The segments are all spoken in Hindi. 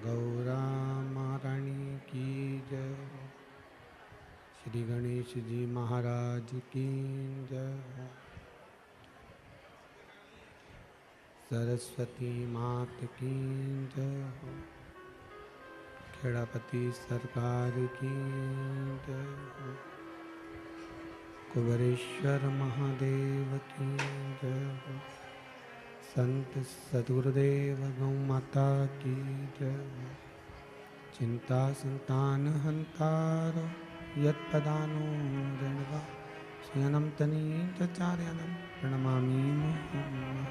गौरा महारानी की जय। श्री गणेश जी महाराज की जय। सरस्वती मात की जय। खेड़ापति सरकार की जय। कुबेरेश्वर महादेव की जय। संत सदगुरुदेव गौ माता की जय। चिंता संतान हंतारो यत्पदानो रणवा शयनं तनीचार्यानं प्रणमामि मुहुर्मुहुः।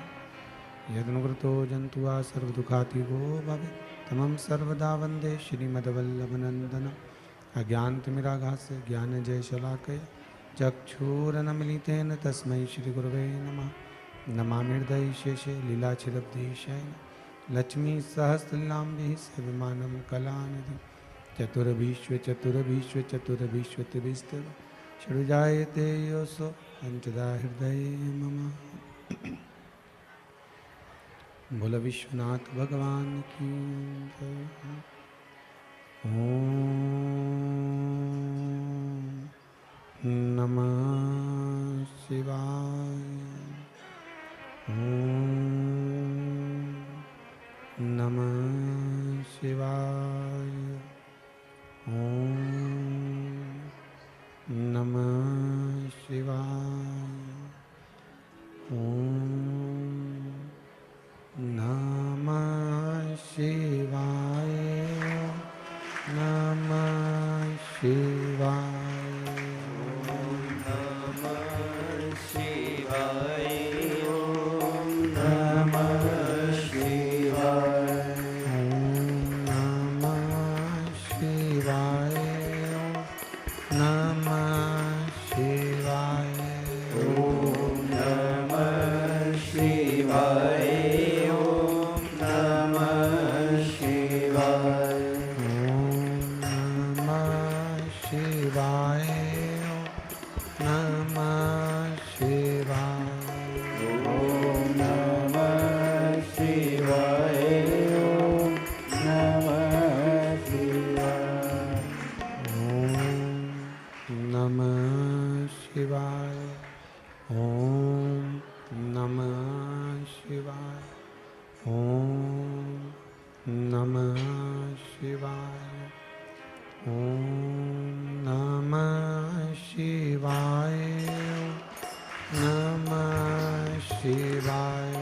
यदनुकृतो जन्तुवा सर्वदुःखातिगो भवेत् तमं सर्वदा वन्दे श्रीमद्वल्लभनन्दनम्। अज्ञानतिमिरागास्य ज्ञानजयशलाकया चक्षुरन्मीलितेन तस्मै श्रीगुरवे नमः। नमामि हृदये शेषे लीलाच्छिदब्धीशेन लक्ष्मीसहस्रलीलाम्भिः सेव्यमानं कलानिधिं। चतुर्भीष्वचतुर्भीष्वचतुर्भीष्वतिभिस्तव षड्जायते योऽसो पञ्चदा हृदये मम। बोल विश्वनाथ भगवान की जय। ओम नमः शिवाय। ओम नमः शिवाय। ओम नमः शिवाय। ओम नमः शिवाय। नमः शिवाय। नमः शिवाय। ओम नमः शिवाय। ओम नमः शिवाय। नमः शिवाय। ओम नमः शिवाय। ओम नमः शिवाय। ओम नमः शिवाय। नमः शिवाय। ओम नमः शिवाय। ओम नमः शिवाय। ओम नमः शिवाय। ओम नमः शिवाय। ओम नमः शिवाय। ओम नमः शिवाय। नमः शिवाय।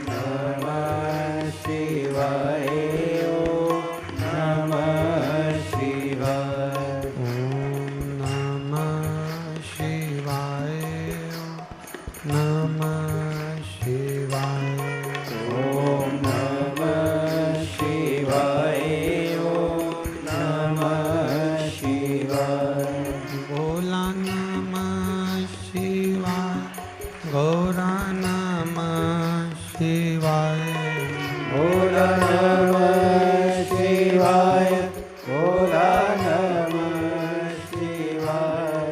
नमः शिवाय। ओम नमः शिवाय। ओम नमः शिवाय। नमः शिवाय। ओम नमः शिवाय। ओम नमः शिवाय। भोला नमः शिवाय। गौरा नमः शिवाय। भोला नमः शिवाय। भोला नमः शिवाय।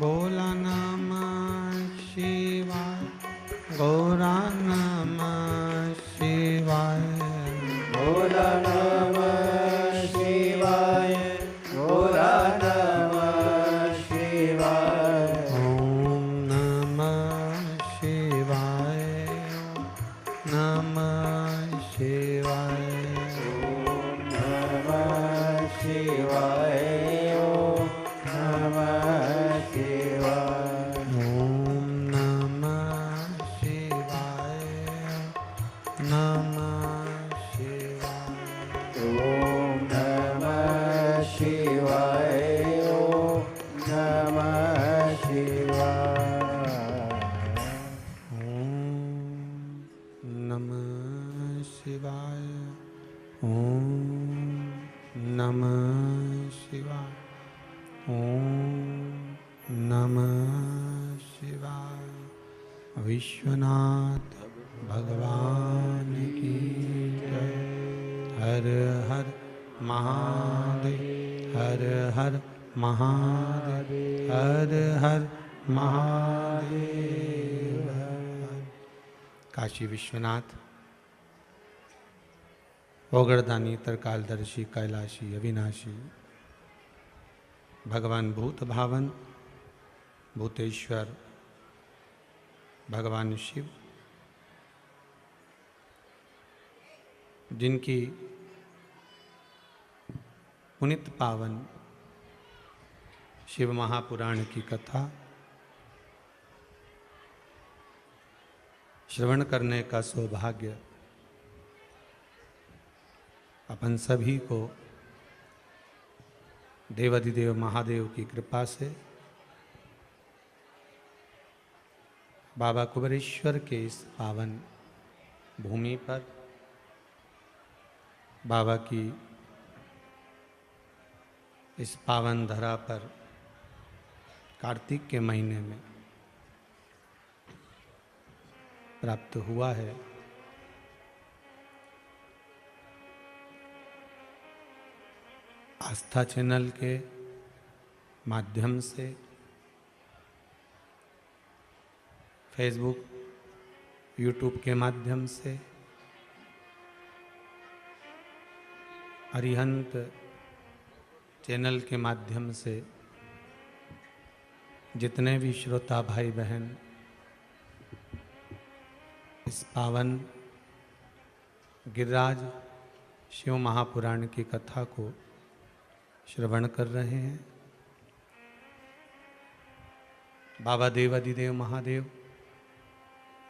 भोला नमः शिवाय। गौरा नमः शिवाय। भोला नमः शिवाय। भोला नमः शिवाय। ओम नमः शिवाय। नमः शिवाय। ओम नमः शिवाय। ओम नमः शिवाय। ओम नमः शिवाय। नमः शिवाय। ओम नमः शिवाय। ओम नमः शिवाय। ओम नमः शिवाय। ओम नमः शिवाय। ओम नमः शिवाय। विश्वनाथ भगवान की जय। हर हर महादेव। हर हर महादेव। हर हर महादेव। काशी विश्वनाथ ओगरदानी तरकालदर्शी कैलाशी अविनाशी भगवान भूत भावन भूतेश्वर भगवान शिव, जिनकी पुनित पावन शिव महापुराण की कथा श्रवण करने का सौभाग्य अपन सभी को देवाधिदेव महादेव की कृपा से बाबा कुबेरेश्वर के इस पावन भूमि पर बाबा की इस पावन धरा पर कार्तिक के महीने में प्राप्त हुआ है। आस्था चैनल के माध्यम से, फेसबुक यूट्यूब के माध्यम से, अरिहंत चैनल के माध्यम से जितने भी श्रोता भाई बहन इस पावन गिरिराज शिव महापुराण की कथा को श्रवण कर रहे हैं, बाबा देवाधिदेव महादेव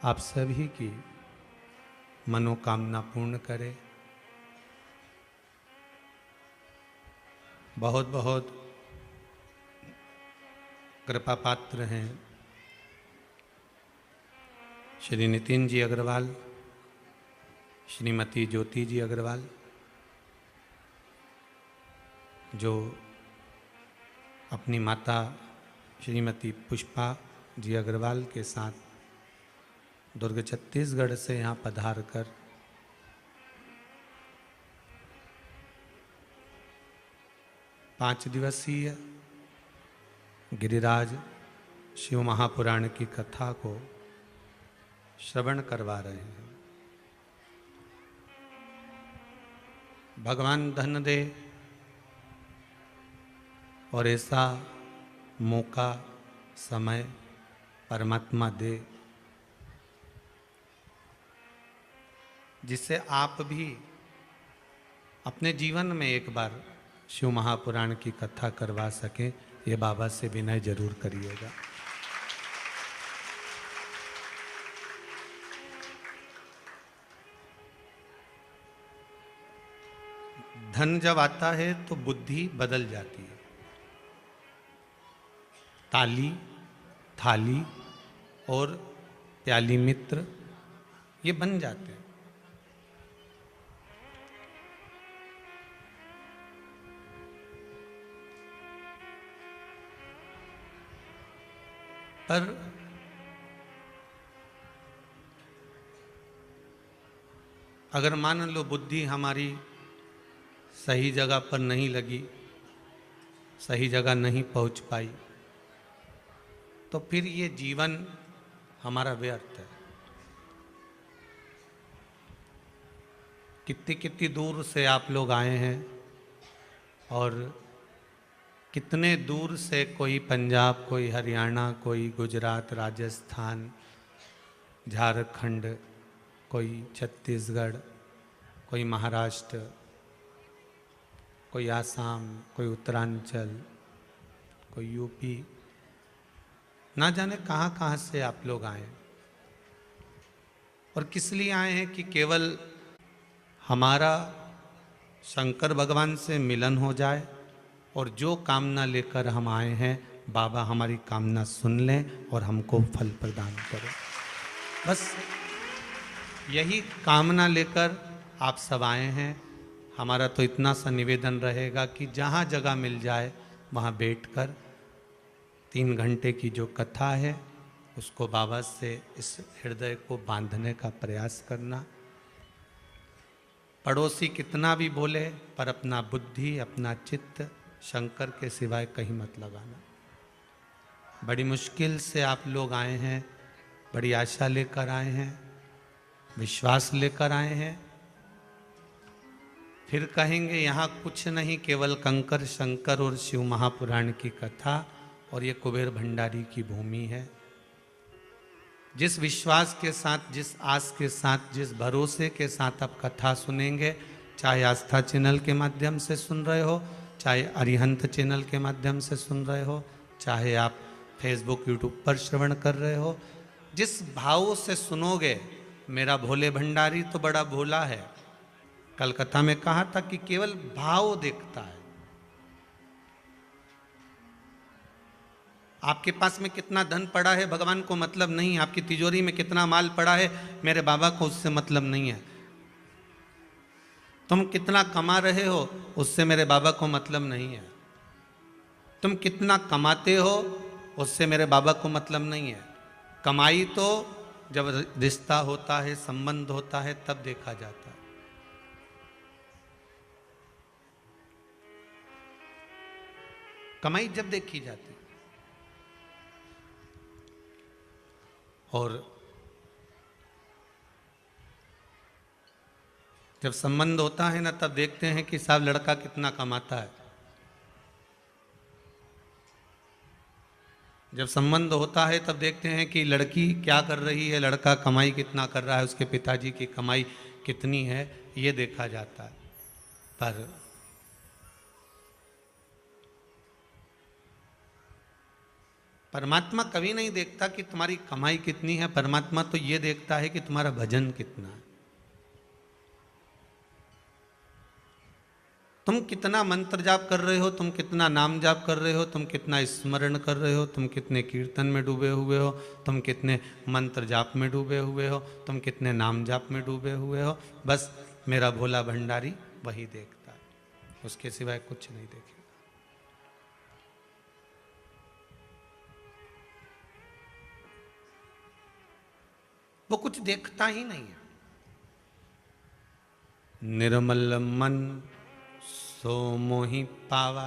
आप सभी की मनोकामना पूर्ण करे। बहुत बहुत कृपा पात्र हैं श्री नितिन जी अग्रवाल, श्रीमती ज्योति जी अग्रवाल, जो अपनी माता श्रीमती पुष्पा जी अग्रवाल के साथ दुर्ग छत्तीसगढ़ से यहाँ पधार कर पाँच दिवसीय गिरिराज शिव महापुराण की कथा को श्रवण करवा रहे हैं। भगवान धन दे और ऐसा मौका समय परमात्मा दे जिससे आप भी अपने जीवन में एक बार शिव महापुराण की कथा करवा सकें, ये बाबा से विनय जरूर करिएगा। धन जब आता है तो बुद्धि बदल जाती है। ताली, थाली और प्याली मित्र ये बन जाते हैं। पर अगर मान लो बुद्धि हमारी सही जगह पर नहीं लगी, सही जगह नहीं पहुंच पाई, तो फिर ये जीवन हमारा व्यर्थ है। कितनी कितनी दूर से आप लोग आए हैं और कितने दूर से कोई पंजाब, कोई हरियाणा, कोई गुजरात, राजस्थान, झारखंड, कोई छत्तीसगढ़, कोई महाराष्ट्र, कोई आसाम, कोई उत्तरांचल, कोई यूपी, ना जाने कहाँ कहाँ से आप लोग आए और किस लिए आए हैं कि केवल हमारा शंकर भगवान से मिलन हो जाए और जो कामना लेकर हम आए हैं बाबा हमारी कामना सुन लें और हमको फल प्रदान करें। बस यही कामना लेकर आप सब आए हैं। हमारा तो इतना सा निवेदन रहेगा कि जहाँ जगह मिल जाए वहाँ बैठकर 3 घंटे की जो कथा है उसको बाबा से इस हृदय को बांधने का प्रयास करना। पड़ोसी कितना भी बोले पर अपना बुद्धि, अपना चित्त शंकर के सिवाय कहीं मत लगाना। बड़ी मुश्किल से आप लोग आए हैं, बड़ी आशा लेकर आए हैं, विश्वास लेकर आए हैं फिर कहेंगे यहाँ कुछ नहीं, केवल कंकर शंकर और शिव महापुराण की कथा, और ये कुबेर भंडारी की भूमि है। जिस विश्वास के साथ, जिस आस के साथ, जिस भरोसे के साथ आप कथा सुनेंगे, चाहे आस्था चैनल के माध्यम से सुन रहे हो, चाहे अरिहंत चैनल के माध्यम से सुन रहे हो, चाहे आप फेसबुक यूट्यूब पर श्रवण कर रहे हो, जिस भाव से सुनोगे, मेरा भोले भंडारी तो बड़ा भोला है। कल कथा में कहा था कि केवल भाव देखता है। आपके पास में कितना धन पड़ा है भगवान को मतलब नहीं है, आपकी तिजोरी में कितना माल पड़ा है मेरे बाबा को उससे मतलब नहीं है, तुम कितना कमा रहे हो उससे मेरे बाबा को मतलब नहीं है, तुम कितना कमाते हो उससे मेरे बाबा को मतलब नहीं है। कमाई तो जब रिश्ता होता है, संबंध होता है, तब देखा जाता है। कमाई जब देखी जाती है, और जब संबंध होता है ना, तब देखते हैं कि साहब लड़का कितना कमाता है। जब संबंध होता है तब देखते हैं कि लड़की क्या कर रही है, लड़का कमाई कितना कर रहा है, उसके पिताजी की कमाई कितनी है, ये देखा जाता है। पर परमात्मा कभी नहीं देखता कि तुम्हारी कमाई कितनी है, परमात्मा तो ये देखता है कि तुम्हारा भजन कितना है। तुम कितना मंत्र जाप कर रहे हो, तुम कितना नाम जाप कर रहे हो, तुम कितना स्मरण कर रहे हो, तुम कितने कीर्तन में डूबे हुए हो, तुम कितने मंत्र जाप में डूबे हुए हो, तुम कितने नाम जाप में डूबे हुए हो, बस मेरा भोला भंडारी वही देखता है, उसके सिवाय कुछ नहीं देखेगा। वो कुछ देखता ही नहीं है। निर्मल मन सो मोहि पावा,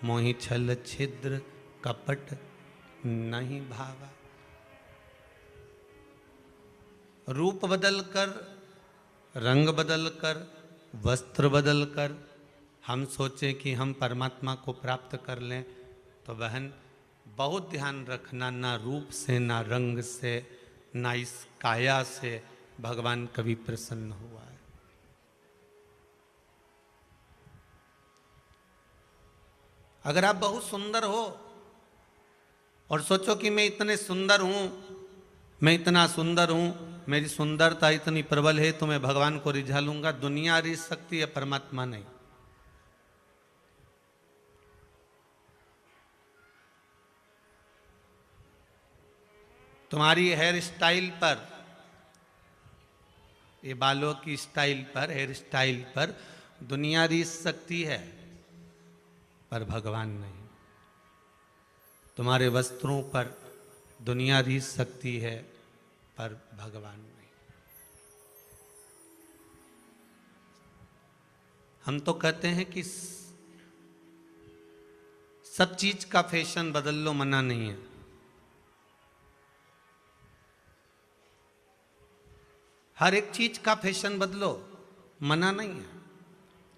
मोहि छल छिद्र कपट नहीं भावा। रूप बदल कर, रंग बदल कर, वस्त्र बदल कर हम सोचें कि हम परमात्मा को प्राप्त कर लें, तो बहन बहुत ध्यान रखना, ना रूप से, ना रंग से, ना इस काया से भगवान कभी प्रसन्न हुआ है। अगर आप बहुत सुंदर हो और सोचो कि मैं इतने सुंदर हूं, मैं इतना सुंदर हूं, मेरी सुंदरता इतनी प्रबल है तो मैं भगवान को रिझा लूंगा, दुनिया रिझ सकती है, परमात्मा नहीं। तुम्हारी हेयर स्टाइल पर, ये बालों की स्टाइल पर, हेयर स्टाइल पर दुनिया रीझ सकती है, पर भगवान नहीं। तुम्हारे वस्त्रों पर दुनिया रीझ सकती है, पर भगवान नहीं। हम तो कहते हैं कि सब चीज का फैशन बदल लो, मना नहीं है। हर एक चीज का फैशन बदलो, मना नहीं है।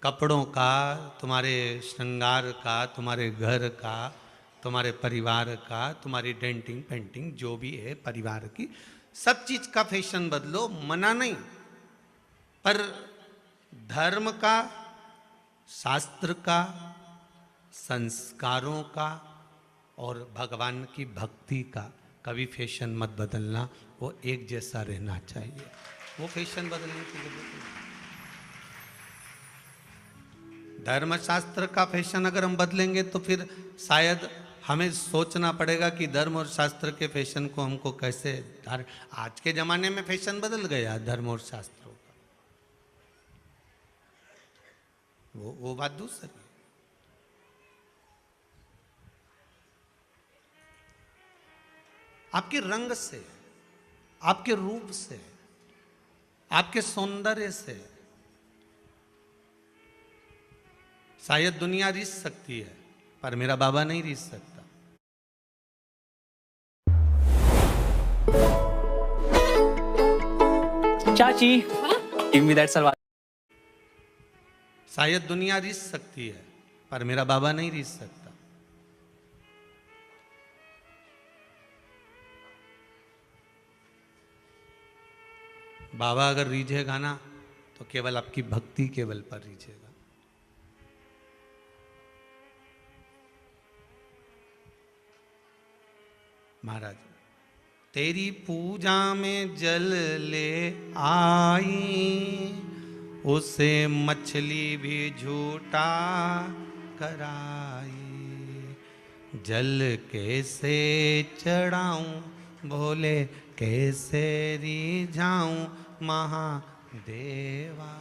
कपड़ों का, तुम्हारे श्रृंगार का, तुम्हारे घर का, तुम्हारे परिवार का, तुम्हारी डेंटिंग पेंटिंग जो भी है परिवार की, सब चीज का फैशन बदलो, मना नहीं। पर धर्म का, शास्त्र का, संस्कारों का और भगवान की भक्ति का कभी फैशन मत बदलना, वो एक जैसा रहना चाहिए, वो फैशन बदलने की जरूरत नहीं। धर्मशास्त्र का फैशन अगर हम बदलेंगे तो फिर शायद हमें सोचना पड़ेगा कि धर्म और शास्त्र के फैशन को हमको कैसे आज के जमाने में फैशन बदल गया धर्म और शास्त्रों का, वो बात दूसरी है। आपके रंग से, आपके रूप से, आपके सौंदर्य से शायद दुनिया रीझ सकती है, पर मेरा बाबा नहीं रीझ सकता। चाची, give me that सलवार। शायद दुनिया रीस सकती है, पर मेरा बाबा नहीं रीस सकता। बाबा अगर रीझेगा ना तो केवल आपकी भक्ति केवल पर रीझेगा। महाराज, तेरी पूजा में जल ले आई, उसे मछली भी झूठा कराई। जल कैसे चढ़ाऊं भोले, कैसे रिझाऊं महादेवा,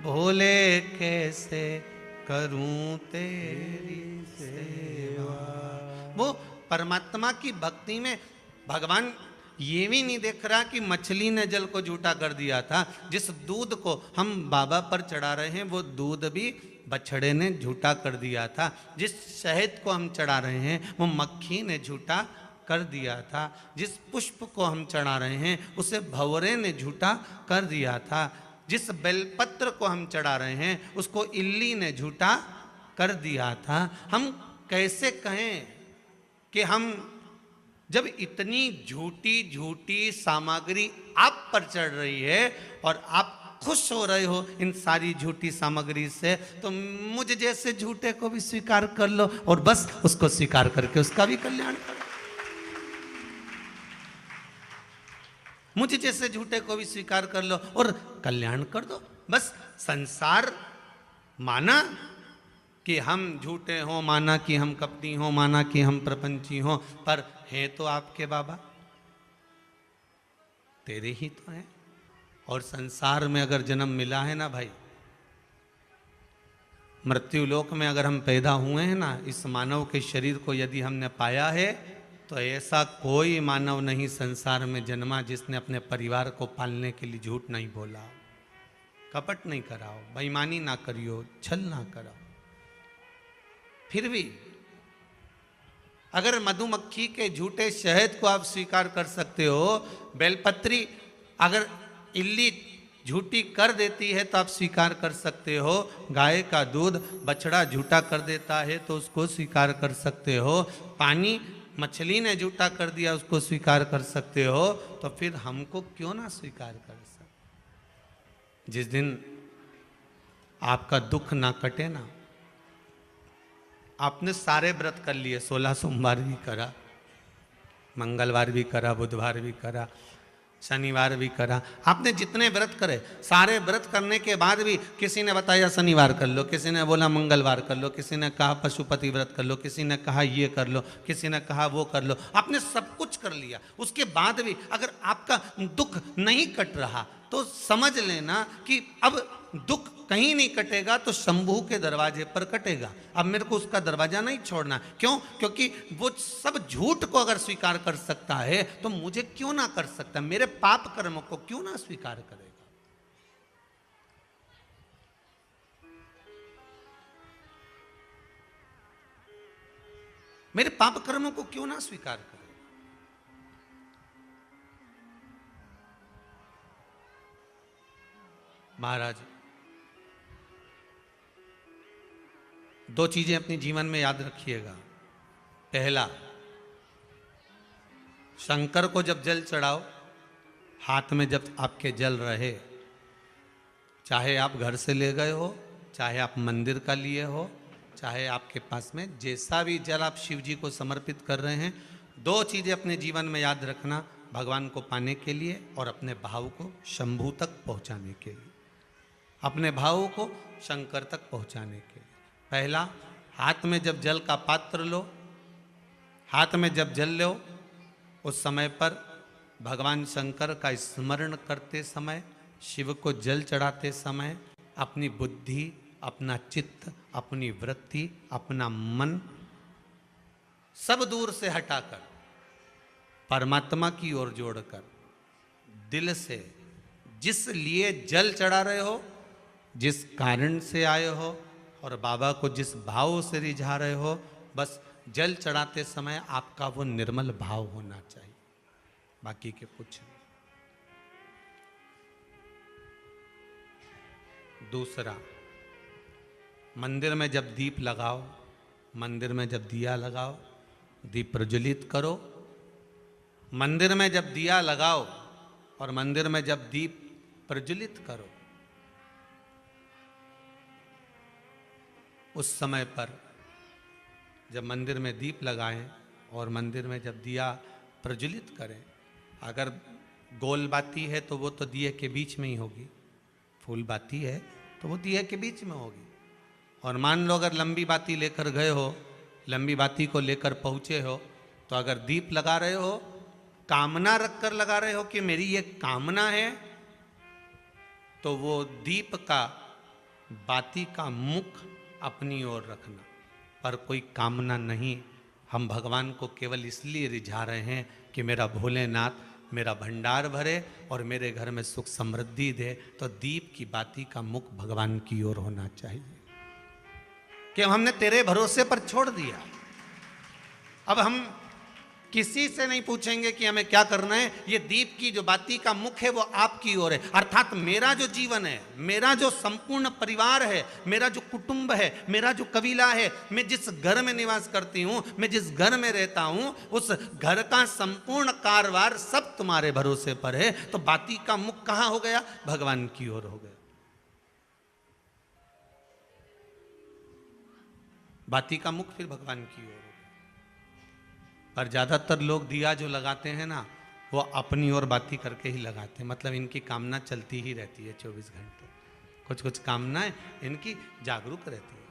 भोले कैसे करूं तेरी सेवा। वो परमात्मा की भक्ति में भगवान ये भी नहीं देख रहा कि मछली ने जल को झूठा कर दिया था। जिस दूध को हम बाबा पर चढ़ा रहे हैं वो दूध भी बछड़े ने झूठा कर दिया था। जिस शहद को हम चढ़ा रहे हैं वो मक्खी ने झूठा कर दिया था। जिस पुष्प को हम चढ़ा रहे हैं उसे भंवरे ने झूठा कर दिया था। जिस बेलपत्र को हम चढ़ा रहे हैं उसको इल्ली ने झूठा कर दिया था। हम कैसे कहें कि हम जब इतनी झूठी झूठी सामग्री आप पर चढ़ रही है और आप खुश हो रहे हो इन सारी झूठी सामग्री से, तो मुझ जैसे झूठे को भी स्वीकार कर लो और बस उसको स्वीकार करके उसका भी कल्याण करो। मुझ जैसे झूठे को भी स्वीकार कर लो और कल्याण कर दो। बस संसार माना कि हम झूठे हों, माना कि हम कपटी हों, माना कि हम प्रपंची हों, पर हैं तो आपके बाबा, तेरे ही तो हैं। और संसार में अगर जन्म मिला है ना भाई, मृत्यु लोक में अगर हम पैदा हुए हैं ना, इस मानव के शरीर को यदि हमने पाया है, तो ऐसा कोई मानव नहीं संसार में जन्मा जिसने अपने परिवार को पालने के लिए झूठ नहीं बोला, कपट नहीं कराओ, बेईमानी ना करियो, छल ना कराओ। फिर भी अगर मधुमक्खी के झूठे शहद को आप स्वीकार कर सकते हो, बेलपत्री अगर इल्ली झूठी कर देती है तो आप स्वीकार कर सकते हो, गाय का दूध बछड़ा झूठा कर देता है तो उसको स्वीकार कर सकते हो, पानी मछली ने झूठा कर दिया उसको स्वीकार कर सकते हो, तो फिर हमको क्यों ना स्वीकार कर सकते। जिस दिन आपका दुख ना कटे ना, आपने सारे व्रत कर लिए, 16 सोमवार भी करा, मंगलवार भी करा, बुधवार भी करा, शनिवार भी करा, आपने जितने व्रत करे, सारे व्रत करने के बाद भी किसी ने बताया शनिवार कर लो, किसी ने बोला मंगलवार कर लो, किसी ने कहा पशुपति व्रत कर लो, किसी ने कहा ये कर लो, किसी ने कहा वो कर लो, आपने सब कुछ कर लिया। उसके बाद भी अगर आपका दुख नहीं कट रहा तो समझ लेना कि अब दुख कहीं नहीं कटेगा तो शंभू के दरवाजे पर कटेगा। अब मेरे को उसका दरवाजा नहीं छोड़ना। क्यों? क्योंकि वो सब झूठ को अगर स्वीकार कर सकता है तो मुझे क्यों ना कर सकता, मेरे पाप कर्म को क्यों ना स्वीकार करेगा। मेरे पाप कर्मों को क्यों ना स्वीकार करेगा। महाराज, दो चीजें अपने जीवन में याद रखिएगा। पहला, शंकर को जब जल चढ़ाओ, हाथ में जब आपके जल रहे, चाहे आप घर से ले गए हो, चाहे आप मंदिर का लिए हो, चाहे आपके पास में जैसा भी जल आप शिव जी को समर्पित कर रहे हैं, दो चीजें अपने जीवन में याद रखना, भगवान को पाने के लिए और अपने भाव को शंभू तक पहुंचाने के लिए, अपने भाव को शंकर तक पहुंचाने के लिए। पहला, हाथ में जब जल का पात्र लो, हाथ में जब जल लो, उस समय पर भगवान शंकर का स्मरण करते समय, शिव को जल चढ़ाते समय अपनी बुद्धि, अपना चित्त, अपनी वृत्ति, अपना मन सब दूर से हटाकर परमात्मा की ओर जोड़कर दिल से जिस लिए जल चढ़ा रहे हो, जिस कारण से आए हो और बाबा को जिस भाव से रिझा रहे हो, बस जल चढ़ाते समय आपका वो निर्मल भाव होना चाहिए, बाकी के कुछ नहीं। दूसरा, मंदिर में जब दीप लगाओ, मंदिर में जब दिया लगाओ, दीप प्रज्वलित करो। मंदिर में जब दिया लगाओ और मंदिर में जब दीप प्रज्वलित करो, उस समय पर जब मंदिर में दीप लगाएं और मंदिर में जब दिया प्रज्वलित करें, अगर गोल बाती है तो वो तो दिए के बीच में ही होगी, फूल बाती है तो वो दिए के बीच में होगी। और मान लो अगर लंबी बाती लेकर गए हो, लंबी बाती को लेकर पहुँचे हो, तो अगर दीप लगा रहे हो, कामना रखकर लगा रहे हो कि मेरी ये कामना है, तो वो दीप का, बाती का मुख अपनी ओर रखना, पर कोई कामना नहीं। हम भगवान को केवल इसलिए रिझा रहे हैं कि मेरा भोलेनाथ मेरा भंडार भरे और मेरे घर में सुख समृद्धि दे। तो दीप की बाती का मुख भगवान की ओर होना चाहिए कि हमने तेरे भरोसे पर छोड़ दिया। अब हम किसी से नहीं पूछेंगे कि हमें क्या करना है, ये दीप की जो बाती का मुख है वो आपकी ओर है। अर्थात मेरा जो जीवन है, मेरा जो संपूर्ण परिवार है, मेरा जो कुटुंब है, मेरा जो कबीला है, मैं जिस घर में निवास करती हूँ, मैं जिस घर में रहता हूँ, उस घर का संपूर्ण कारभार सब तुम्हारे भरोसे पर है। तो बाती का मुख कहाँ हो गया? भगवान की ओर हो गया। बाती का मुख फिर भगवान की ओर। पर ज़्यादातर लोग दिया जो लगाते हैं ना, वो अपनी ओर बाती करके ही लगाते हैं। मतलब इनकी कामना चलती ही रहती है 24 घंटे। कुछ कुछ कामनाएं इनकी जागरूक रहती है,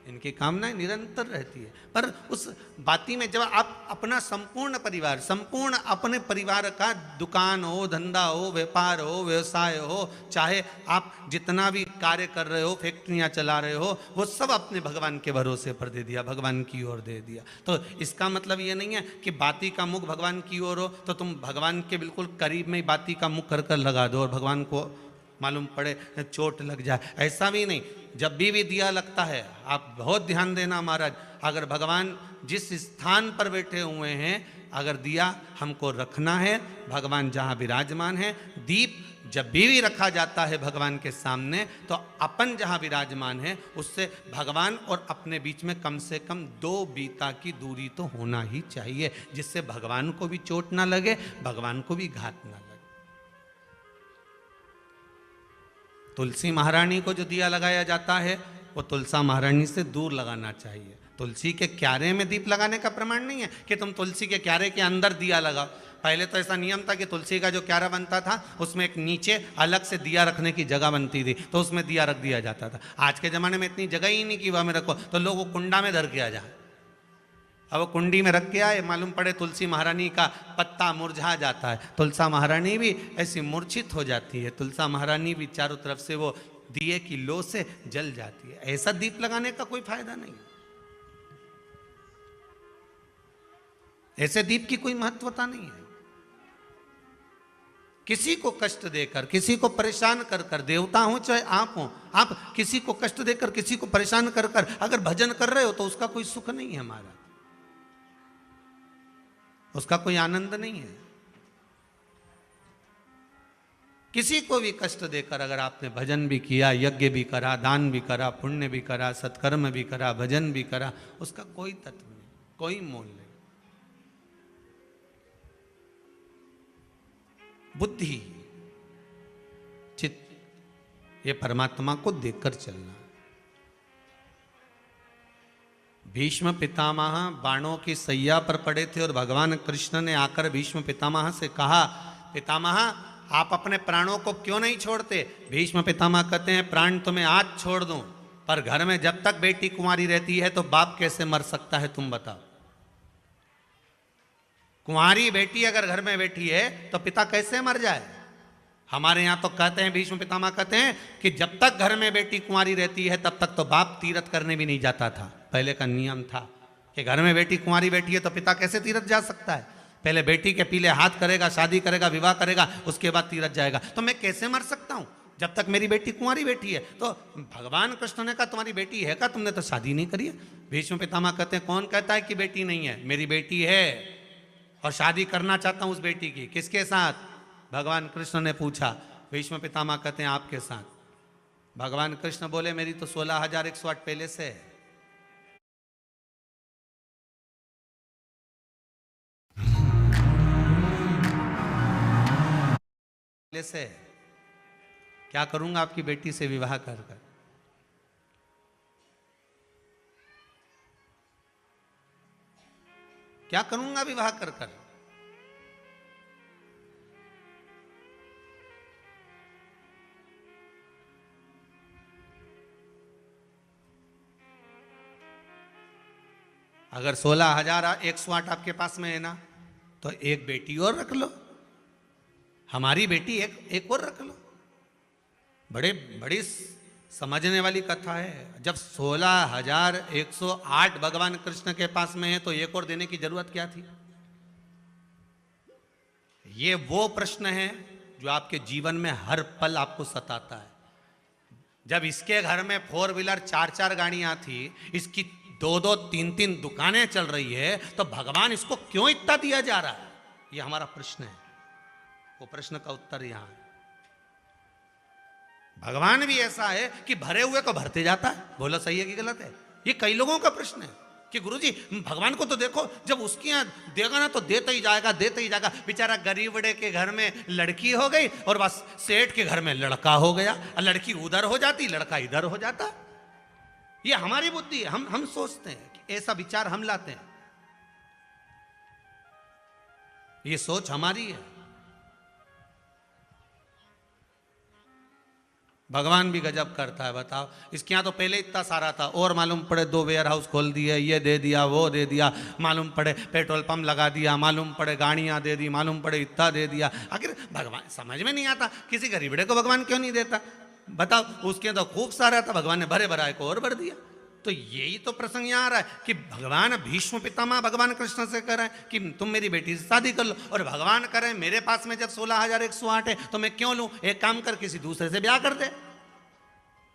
इनकी कामनाएं निरंतर रहती है। पर उस बाती में जब आप अपना संपूर्ण परिवार, संपूर्ण अपने परिवार का, दुकान हो, धंधा हो, व्यापार हो, व्यवसाय हो, चाहे आप जितना भी कार्य कर रहे हो, फैक्ट्रियां चला रहे हो, वो सब अपने भगवान के भरोसे पर दे दिया, भगवान की ओर दे दिया। तो इसका मतलब ये नहीं है कि बाती का मुख भगवान की ओर हो तो तुम भगवान के बिल्कुल करीब में ही बाती का मुख कर कर लगा दो और भगवान को मालूम पड़े चोट लग जाए, ऐसा भी नहीं। जब भी दिया लगता है, आप बहुत ध्यान देना महाराज, अगर भगवान जिस स्थान पर बैठे हुए हैं, अगर दिया हमको रखना है, भगवान जहाँ विराजमान है, दीप जब भी रखा जाता है भगवान के सामने, तो अपन जहाँ विराजमान है उससे भगवान और अपने बीच में कम से कम 2 बीता की दूरी तो होना ही चाहिए, जिससे भगवान को भी चोट ना लगे, भगवान को भी घात ना लगे। तुलसी महारानी को जो दिया लगाया जाता है वो तुलसा महारानी से दूर लगाना चाहिए। तुलसी के क्यारे में दीप लगाने का प्रमाण नहीं है कि तुम तुलसी के क्यारे के अंदर दिया लगाओ। पहले तो ऐसा नियम था कि तुलसी का जो क्यारा बनता था उसमें एक नीचे अलग से दिया रखने की जगह बनती थी, तो उसमें दिया रख दिया जाता था। आज के ज़माने में इतनी जगह ही नहीं कि वह में रखो, तो लोग वो कुंडा में धर के आ जाए। अब वो कुंडी में रख के आए, मालूम पड़े तुलसी महारानी का पत्ता मुरझा जाता है, तुलसा महारानी भी ऐसी मूर्छित हो जाती है, तुलसा महारानी भी चारों तरफ से वो दिए की लो से जल जाती है। ऐसा दीप लगाने का कोई फायदा नहीं, ऐसे दीप की कोई महत्वता नहीं है। किसी को कष्ट देकर, किसी को परेशान कर कर, देवता हो चाहे आप हो, आप किसी को कष्ट देकर, किसी को परेशान कर कर अगर भजन कर रहे हो तो उसका कोई सुख नहीं है हमारा, उसका कोई आनंद नहीं है। किसी को भी कष्ट देकर अगर आपने भजन भी किया, यज्ञ भी करा, दान भी करा, पुण्य भी करा, सत्कर्म भी करा, भजन भी करा, उसका कोई तत्व नहीं, कोई मोल नहीं। बुद्धि, चित्त, ये परमात्मा को देखकर चलना। भीष्म पितामह बाणों की सैया पर पड़े थे और भगवान कृष्ण ने आकर भीष्म पितामह से कहा, पितामह आप अपने प्राणों को क्यों नहीं छोड़ते? भीष्म पितामह कहते हैं, प्राण तो मैं आज छोड़ दूं, पर घर में जब तक बेटी कुंवारी रहती है तो बाप कैसे मर सकता है, तुम बताओ। कुंवारी बेटी अगर घर में बैठी है तो पिता कैसे मर जाए? हमारे यहाँ तो कहते हैं, भीष्म पितामह कहते हैं कि जब तक घर में बेटी कुंवारी रहती है तब तक तो बाप तीर्थ करने भी नहीं जाता था। पहले का नियम था कि घर में बेटी कुंवारी बैठी है तो पिता कैसे तीर्थ जा सकता है? पहले बेटी के पीले हाथ करेगा, शादी करेगा, विवाह करेगा, उसके बाद तीर्थ जाएगा। तो मैं कैसे मर सकता हूँ जब तक मेरी बेटी कुंवारी बैठी है? तो भगवान कृष्ण ने कहा, तुम्हारी बेटी है क्या? तुमने तो शादी नहीं करी है। भीष्म पितामह कहते हैं, कौन कहता है कि बेटी नहीं है? मेरी बेटी है और शादी करना चाहता हूँ उस बेटी की। किसके साथ? भगवान कृष्ण ने पूछा। भीष्म पितामह कहते हैं, आपके साथ। भगवान कृष्ण बोले मेरी तो 16,108 पहले से है। पहले से है। क्या करूंगा आपकी बेटी से विवाह कर कर? क्या करूंगा विवाह कर कर? अगर 16,108 आपके पास में है ना, तो एक बेटी और रख लो, हमारी बेटी एक और रख लो। बड़ी समझने वाली कथा है। जब 16,108 भगवान कृष्ण के पास में है तो एक और देने की जरूरत क्या थी? ये वो प्रश्न है जो आपके जीवन में हर पल आपको सताता है। जब इसके घर में 4 व्हीलर 4 गाड़ियां थी, इसकी 2 3 दुकानें चल रही है, तो भगवान इसको क्यों इतना दिया जा रहा है? ये हमारा प्रश्न है। वो प्रश्न का उत्तर यहां है। भगवान भी ऐसा है कि भरे हुए को भरते जाता है। बोलो सही है कि गलत है? ये कई लोगों का प्रश्न है कि गुरुजी भगवान को तो देखो, जब उसके यहां देगा ना तो देता ही जाएगा, देता ही जाएगा। बेचारा गरीबड़े के घर में लड़की हो गई और बस सेठ के घर में लड़का हो गया, और लड़की उधर हो जाती, लड़का इधर हो जाता। ये हमारी बुद्धि है। हम सोचते हैं कि ऐसा विचार हम लाते हैं। ये सोच हमारी है। भगवान भी गजब करता है। बताओ, इसके यहाँ तो पहले इतना सारा था, और मालूम पड़े 2 वेयर हाउस खोल दिए, ये दे दिया, वो दे दिया, मालूम पड़े पेट्रोल पंप लगा दिया, मालूम पड़े गाड़ियाँ दे दी, मालूम पड़े इतना दे दिया। आखिर भगवान समझ में नहीं आता, किसी गरीबड़े को भगवान क्यों नहीं देता? बताओ, उसके तो खूब सारा था, भगवान ने भरे भराए को और भर दिया। तो यही तो प्रसंग यहाँ आ रहा है कि भगवान भीष्म पितामह भगवान कृष्ण से कह रहे हैं कि तुम मेरी बेटी से शादी कर लो, और भगवान करें मेरे पास में जब 16,108 है तो मैं क्यों लूं? एक काम कर, किसी दूसरे से ब्याह कर दे।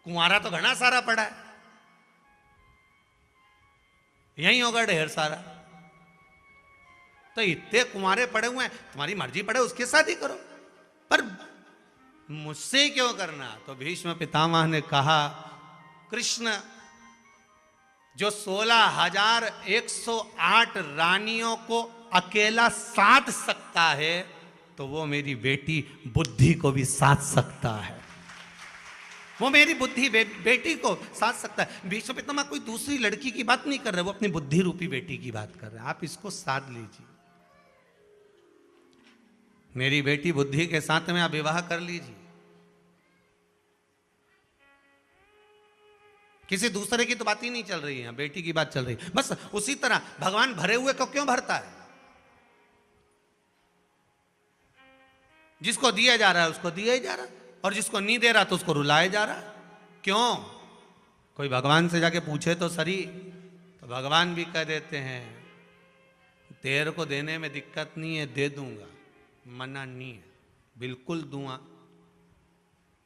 कुंवारा तो घना सारा पड़ा है, यही होगा ढेर सारा। तो इतने कुंवारे पड़े हुए हैं, तुम्हारी मर्जी पड़े उसके शादी करो, पर मुझसे क्यों करना? तो भीष्म पितामह ने कहा, कृष्ण जो 16,108 रानियों को अकेला साध सकता है, तो वो मेरी बेटी बुद्धि को भी साध सकता है। वो मेरी बुद्धि बेटी को साध सकता है। भीष्म पितामह कोई दूसरी लड़की की बात नहीं कर रहे, वो अपनी बुद्धि रूपी बेटी की बात कर रहे हैं। आप इसको साध लीजिए, मेरी बेटी बुद्धि के साथ में आप विवाह कर लीजिए। किसी दूसरे की तो बात ही नहीं चल रही है, बेटी की बात चल रही है। बस उसी तरह भगवान भरे हुए को क्यों भरता है? जिसको दिया जा रहा है उसको दिया ही जा रहा है, और जिसको नहीं दे रहा तो उसको रुलाया जा रहा है। क्यों? कोई भगवान से जाके पूछे तो सही, तो भगवान भी कह देते हैं तेरे को देने में दिक्कत नहीं है, दे दूंगा, मना नहीं है, बिल्कुल दूंगा।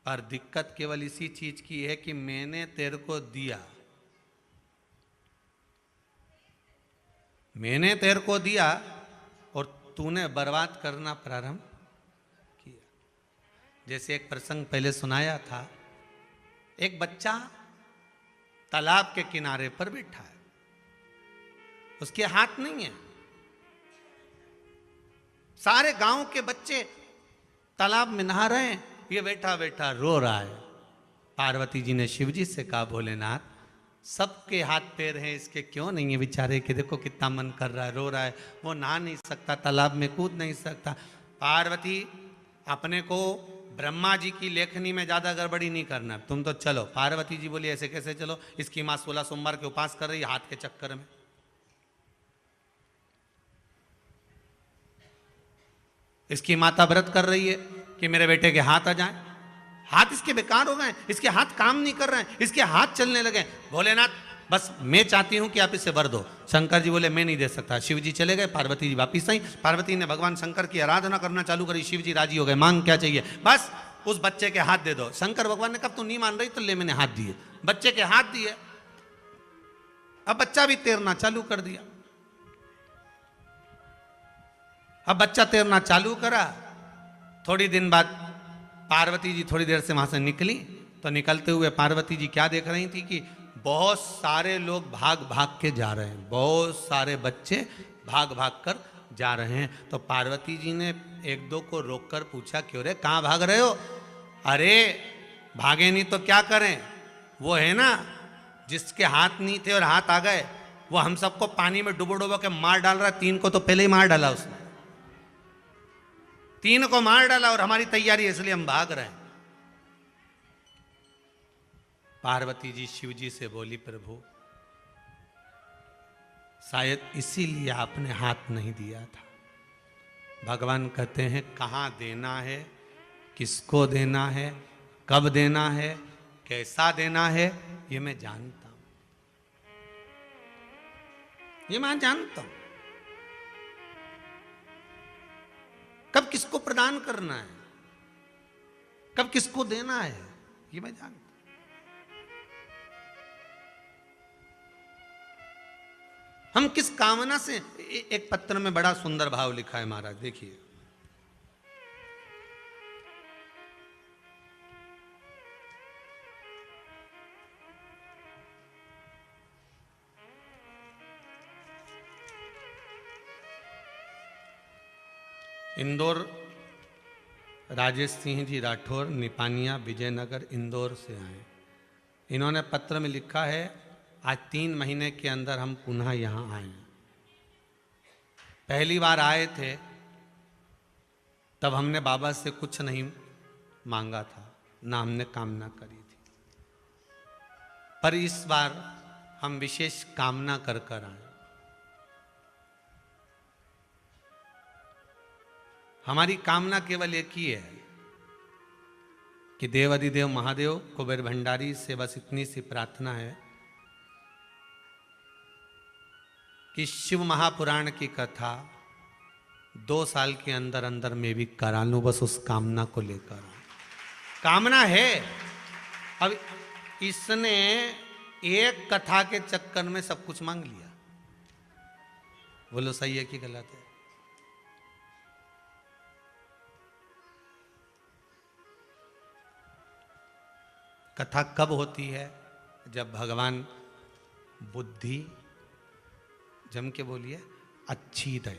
पर दिक्कत केवल इसी चीज की है कि मैंने तेरे को दिया, मैंने तेरे को दिया और तूने बर्बाद करना प्रारंभ किया। जैसे एक प्रसंग पहले सुनाया था, एक बच्चा तालाब के किनारे पर बैठा है, उसके हाथ नहीं है। सारे गांव के बच्चे तालाब में नहा रहे हैं, ये बैठा बैठा रो रहा है। पार्वती जी ने शिव जी से कहा, भोलेनाथ सबके हाथ पैर हैं, इसके क्यों नहीं है बेचारे के? देखो कितना मन कर रहा है, रो रहा है, वो नहा नहीं सकता, तालाब में कूद नहीं सकता। पार्वती अपने को ब्रह्मा जी की लेखनी में ज्यादा गड़बड़ी नहीं करना, तुम तो चलो। पार्वती जी बोली ऐसे कैसे चलो? इसकी माँ 16 सोमवार के उपास कर रही है हाथ के चक्कर में। इसकी माता व्रत कर रही है कि मेरे बेटे के हाथ आ जाएं। हाथ इसके बेकार हो गए, इसके हाथ काम नहीं कर रहे हैं, इसके हाथ चलने लगे। भोलेनाथ बस मैं चाहती हूं कि आप इसे वर दो। शंकर जी बोले मैं नहीं दे सकता। शिव जी चले गए, पार्वती जी वापिस आई। पार्वती ने भगवान शंकर की आराधना करना चालू करी। शिव जी राजी हो गए, मांग क्या चाहिए? बस उस बच्चे के हाथ दे दो। शंकर भगवान ने कहा तू नहीं मान रही तो ले, मैंने हाथ दिए, बच्चे के हाथ दिए। अब बच्चा भी तैरना चालू कर दिया। अब बच्चा तैरना चालू करा। थोड़ी दिन बाद पार्वती जी थोड़ी देर से वहां से निकली तो तो निकलते हुए पार्वती जी क्या देख रही थी कि बहुत सारे लोग भाग भाग के जा रहे हैं, बहुत सारे बच्चे भाग भाग कर जा रहे हैं। तो पार्वती जी ने एक दो को रोककर पूछा, क्यों रे कहाँ भाग रहे हो? अरे भागे नहीं तो क्या करें, वो है ना जिसके हाथ नहीं थे और हाथ आ गए, वो हम सबको पानी में डुबो डुबो के मार डाल रहा। 3 को तो पहले ही मार डाला उसने, 3 को मार डाला और हमारी तैयारी है, इसलिए हम भाग रहे हैं। पार्वती जी शिव जी से बोली, प्रभु शायद इसीलिए आपने हाथ नहीं दिया था। भगवान कहते हैं कहाँ देना है, किसको देना है, कब देना है, कैसा देना है, ये मैं जानता हूं, ये मैं जानता हूं। कब किसको प्रदान करना है, कब किसको देना है, ये मैं जानता हूं। हम किस कामना से, एक पत्र में बड़ा सुंदर भाव लिखा है महाराज, देखिए। इंदौर राजेश सिंह जी राठौर, निपानिया, विजयनगर, इंदौर से आए। इन्होंने पत्र में लिखा है, आज 3 महीने के अंदर हम पुनः यहाँ आए। पहली बार आए थे तब हमने बाबा से कुछ नहीं मांगा था, ना हमने कामना करी थी, पर इस बार हम विशेष कामना कर कर आए। हमारी कामना केवल एक ही है कि देव अधिदेव महादेव कुबेर भंडारी से बस इतनी सी प्रार्थना है कि शिव महापुराण की कथा 2 साल के अंदर अंदर मैं भी करा लूं, बस उस कामना को लेकर। कामना है। अब इसने एक कथा के चक्कर में सब कुछ मांग लिया। बोलो सही है कि गलत है? कथा कब होती है? जब भगवान बुद्धि, जम के बोलिए, अच्छी दे।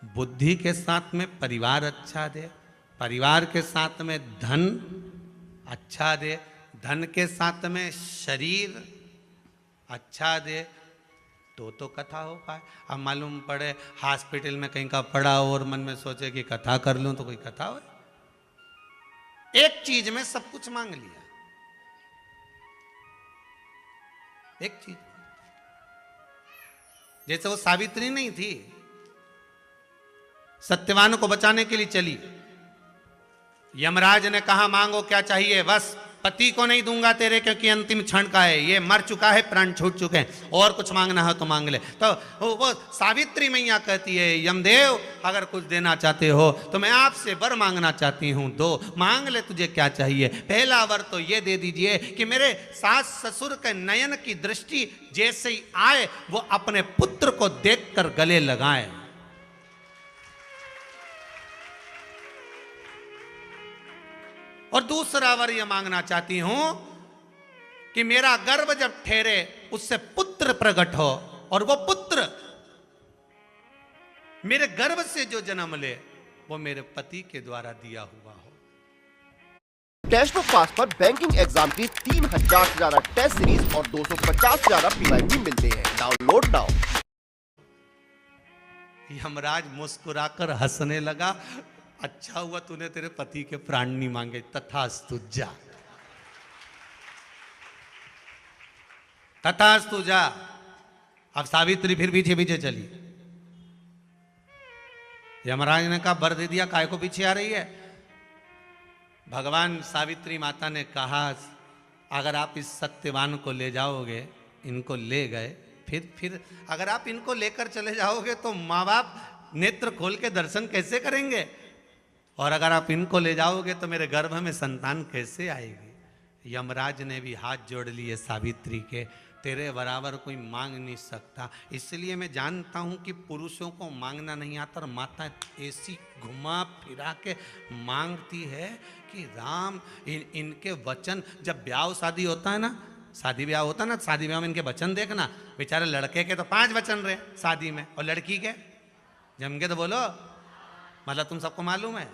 बुद्धि के साथ में परिवार अच्छा दे, परिवार के साथ में धन अच्छा दे, धन के साथ में शरीर अच्छा दे, तो कथा हो पाए। अब मालूम पड़े हॉस्पिटल में कहीं का पड़ा हो और मन में सोचे कि कथा कर लूं तो कोई कथा हो? एक चीज में सब कुछ मांग लिया, एक चीज। जैसे वो सावित्री नहीं थी, सत्यवान को बचाने के लिए चली, यमराज ने कहा मांगो क्या चाहिए, बस पति को नहीं दूंगा तेरे क्योंकि अंतिम क्षण का है, ये मर चुका है, प्राण छूट चुके हैं, और कुछ मांगना है तो मांग ले। तो वो सावित्री मैया कहती है, यमदेव अगर कुछ देना चाहते हो तो मैं आपसे वर मांगना चाहती हूं, दो, मांग ले, तुझे क्या चाहिए। पहला वर तो ये दे दीजिए कि मेरे सास ससुर के नयन की दृष्टि जैसे ही आए वो अपने पुत्र को देखकर गले लगाए। और दूसरा वर यह मांगना चाहती हूं कि मेरा गर्भ जब ठहरे उससे पुत्र प्रकट हो, और वो पुत्र मेरे गर्भ से जो जन्म ले वो मेरे पति के द्वारा दिया हुआ हो। टेस्ट बुक पास पर बैंकिंग एग्जाम की 3000 से ज्यादा टेस्ट सीरीज और 250 से ज्यादा पीवाईटी मिलते हैं। Download now. यमराज मुस्कुराकर हंसने लगा, अच्छा हुआ तूने तेरे पति के प्राण नहीं मांगे, तथास्तु जा, तथास्तु जा। अब सावित्री फिर पीछे पीछे चली। यमराज ने कहा वर दे दिया, काय को पीछे आ रही है? भगवान सावित्री माता ने कहा अगर आप इस सत्यवान को ले जाओगे, इनको ले गए, फिर अगर आप इनको लेकर चले जाओगे तो माँ बाप नेत्र खोल के दर्शन कैसे करेंगे, और अगर आप इनको ले जाओगे तो मेरे गर्भ में संतान कैसे आएगी। यमराज ने भी हाथ जोड़ लिए सावित्री के, तेरे बराबर कोई मांग नहीं सकता। इसलिए मैं जानता हूं कि पुरुषों को मांगना नहीं आता, और माता ऐसी घुमा फिरा के मांगती है कि राम इनके वचन, जब ब्याह शादी होता है ना, शादी ब्याह होता है ना, शादी ब्याह में इनके वचन देखना, बेचारे लड़के के तो 5 वचन रहे शादी में, और लड़की के जम के तो बोलो, मतलब तुम सबको मालूम है,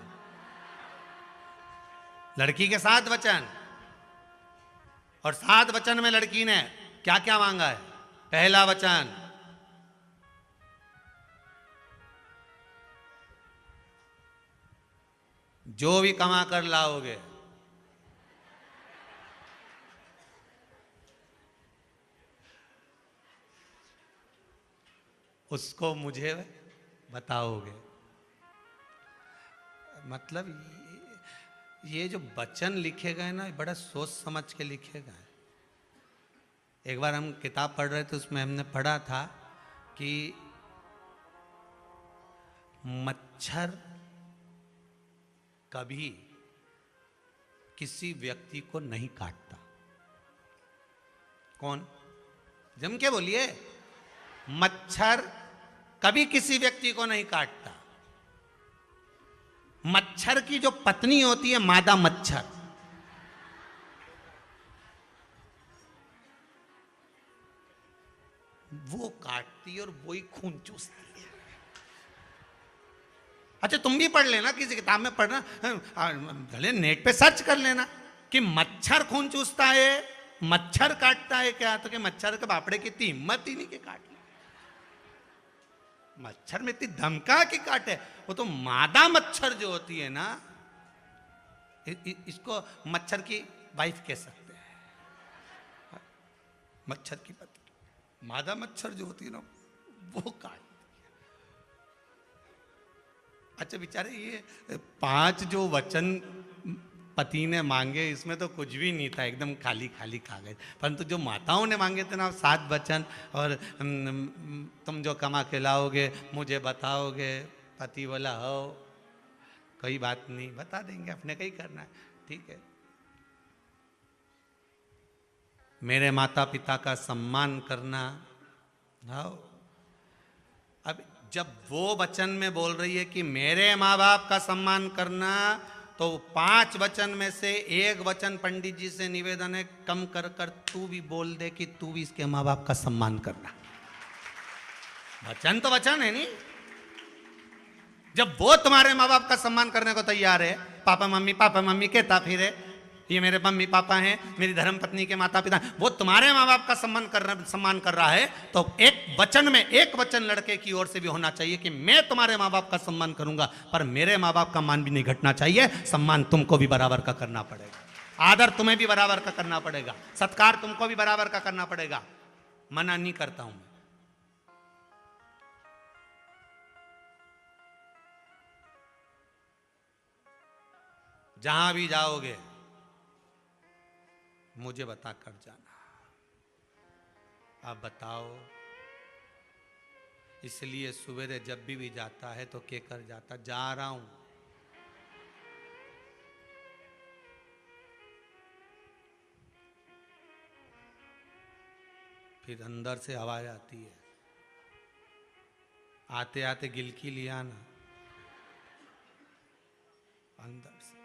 लड़की के 7 वचन, और 7 वचन में लड़की ने क्या क्या मांगा है। पहला वचन, जो भी कमा कर लाओगे उसको मुझे बताओगे। मतलब ये जो वचन लिखे गए ना, बड़ा सोच समझ के लिखे गए। एक बार हम किताब पढ़ रहे थे, उसमें हमने पढ़ा था कि मच्छर कभी किसी व्यक्ति को नहीं काटता। कौन? जम के बोलिए। मच्छर कभी किसी व्यक्ति को नहीं काटता। मच्छर की जो पत्नी होती है, मादा मच्छर, वो काटती है और वो ही खून चूसती है। अच्छा, तुम भी पढ़ लेना, किसी किताब में पढ़ना, भले नेट पे सर्च कर लेना कि मच्छर खून चूसता है, मच्छर काटता है क्या, तो कि मच्छर के बापड़े की इतनी हिम्मत ही नहीं कि काट ले। मच्छर में इतनी धमका के काटे, वो तो मादा मच्छर जो होती है ना, इसको मच्छर की वाइफ कह सकते हैं, मच्छर की पत्नी। मादा मच्छर जो होती है ना, वो काट। अच्छा, बेचारे ये 5 जो वचन पति ने मांगे, इसमें तो कुछ भी नहीं था, एकदम खाली खाली कागज। परंतु जो माताओं ने मांगे थे ना, 7 वचन, और तुम जो कमा के लाओगे मुझे बताओगे। पति बोला, हो कोई बात नहीं, बता देंगे, अपने का ही करना है, ठीक है। मेरे माता पिता का सम्मान करना। हाँ, अब जब वो वचन में बोल रही है कि मेरे माँ बाप का सम्मान करना, तो 5 वचन में से एक वचन पंडित जी से निवेदन है, कम कर कर तू भी बोल दे कि तू भी इसके माँ बाप का सम्मान करना। वचन तो वचन है नहीं। जब वो तुम्हारे माँ बाप का सम्मान करने को तैयार है, पापा मम्मी कहता फिर है, ये मेरे मम्मी पापा हैं, मेरी धर्म पत्नी के माता पिता, वो तुम्हारे माँ बाप का सम्मान कर रहा है, तो एक वचन में एक वचन लड़के की ओर से भी होना चाहिए कि मैं तुम्हारे माँ बाप का सम्मान करूंगा, पर मेरे माँ बाप का मान भी नहीं घटना चाहिए। सम्मान तुमको भी बराबर का करना पड़ेगा, आदर तुम्हें भी बराबर का करना पड़ेगा, सत्कार तुमको भी बराबर का करना पड़ेगा। मना नहीं करता हूं। जहां भी जाओगे मुझे बता कर जाना। आप बताओ, इसलिए सवेरे जब भी जाता है तो के कर जाता, जा रहा हूं। फिर अंदर से आवाज आती है, आते आते गिलकी लिया ना, अंदर से।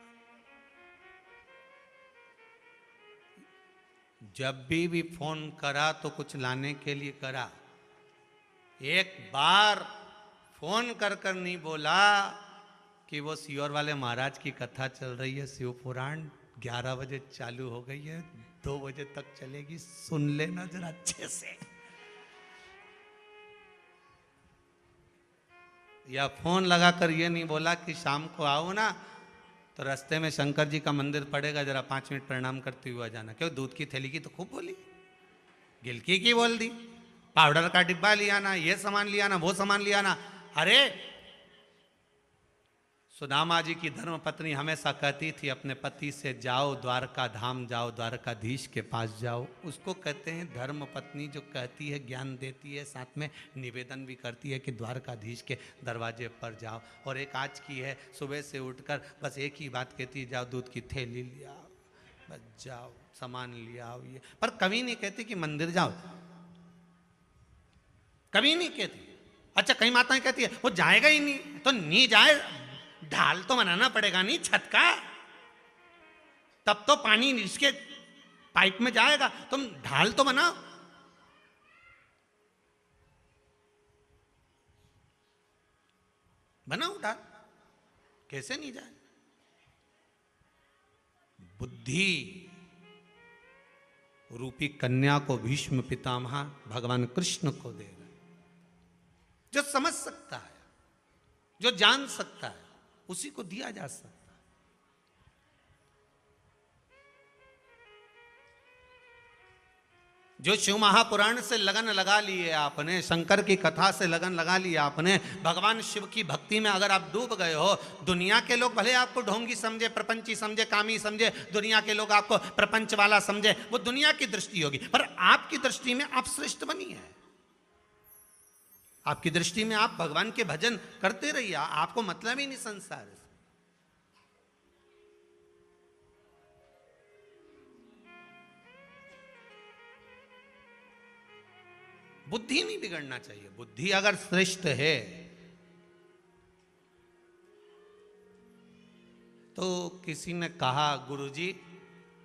जब भी फोन करा तो कुछ लाने के लिए करा। एक बार फोन कर कर नहीं बोला कि वो सियोर वाले महाराज की कथा चल रही है, शिव पुराण 11 बजे चालू हो गई है, 2 बजे तक चलेगी, सुन लेना जरा अच्छे से। या फोन लगाकर ये नहीं बोला कि शाम को आओ ना, तो रास्ते में शंकर जी का मंदिर पड़ेगा, जरा 5 मिनट प्रणाम करते हुए आ जाना। क्यों? दूध की थैली की तो खूब बोली, गिलकी की बोल दी, पाउडर का डिब्बा लिया ना, ये सामान लिया ना, वो सामान लिया ना। अरे सुदामा जी की धर्म पत्नी हमेशा कहती थी अपने पति से, जाओ द्वारका धाम जाओ, द्वारकाधीश के पास जाओ। उसको कहते हैं धर्म पत्नी, जो कहती है, ज्ञान देती है, साथ में निवेदन भी करती है कि द्वारकाधीश के दरवाजे पर जाओ। और एक आज की है, सुबह से उठकर बस एक ही बात कहती है, जाओ दूध की थैली ले आओ। बस जाओ सामान लिया आओ ये, पर कभी नहीं कहती कि मंदिर जाओ, कभी नहीं कहती। अच्छा कई माताएं कहती है वो जाएगा ही नहीं, तो नहीं जाए, ढाल तो बनाना पड़ेगा नहीं छत का, तब तो पानी इसके पाइप में जाएगा, तुम ढाल तो बनाओ। बनाओ ढाल, कैसे नहीं जाए। बुद्धि रूपी कन्या को भीष्म पितामह भगवान कृष्ण को दे रहे, जो समझ सकता है, जो जान सकता है, उसी को दिया जा सकता है। जो शिव महापुराण से लगन लगा लिए आपने, शंकर की कथा से लगन लगा लिया आपने, भगवान शिव की भक्ति में अगर आप डूब गए हो, दुनिया के लोग भले आपको ढोंगी समझे, प्रपंची समझे, कामी समझे, दुनिया के लोग आपको प्रपंच वाला समझे, वो दुनिया की दृष्टि होगी, पर आपकी दृष्टि में आप श्रेष्ठ बनी है। आपकी दृष्टि में आप भगवान के भजन करते रहिए, आपको मतलब ही नहीं संसार से। बुद्धि नहीं बिगड़ना चाहिए। बुद्धि अगर श्रेष्ठ है तो किसी ने कहा, गुरुजी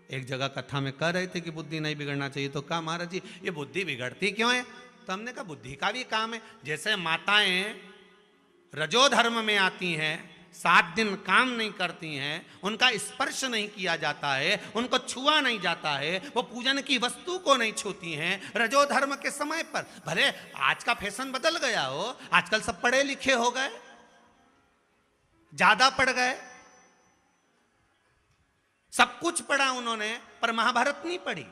एक जगह कथा में कह रहे थे कि बुद्धि नहीं बिगड़ना चाहिए, तो कहा महाराज जी ये बुद्धि बिगड़ती क्यों है? तो हमने कहा बुद्धि का भी काम है। जैसे माताएं रजोधर्म में आती हैं, 7 दिन काम नहीं करती हैं, उनका स्पर्श नहीं किया जाता है, उनको छुआ नहीं जाता है, वो पूजन की वस्तु को नहीं छूती हैं रजोधर्म के समय पर। भले आज का फैशन बदल गया हो, आजकल सब पढ़े लिखे हो गए, ज्यादा पढ़ गए, सब कुछ पढ़ा उन्होंने, पर महाभारत नहीं पढ़ी।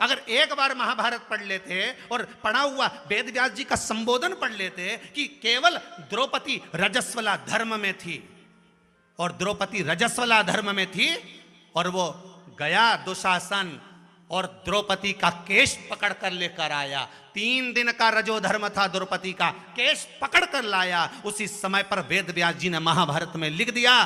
अगर एक बार महाभारत पढ़ लेते और पढ़ा हुआ वेद व्यास जी का संबोधन पढ़ लेते कि केवल द्रौपदी रजस्वला धर्म में थी, और द्रौपदी रजस्वला धर्म में थी, और वो गया दुशासन और द्रौपदी का केश पकड़ कर लेकर आया। 3 दिन का रजो धर्म था, द्रौपदी का केश पकड़ कर लाया। उसी समय पर वेद व्यास जी ने महाभारत में लिख दिया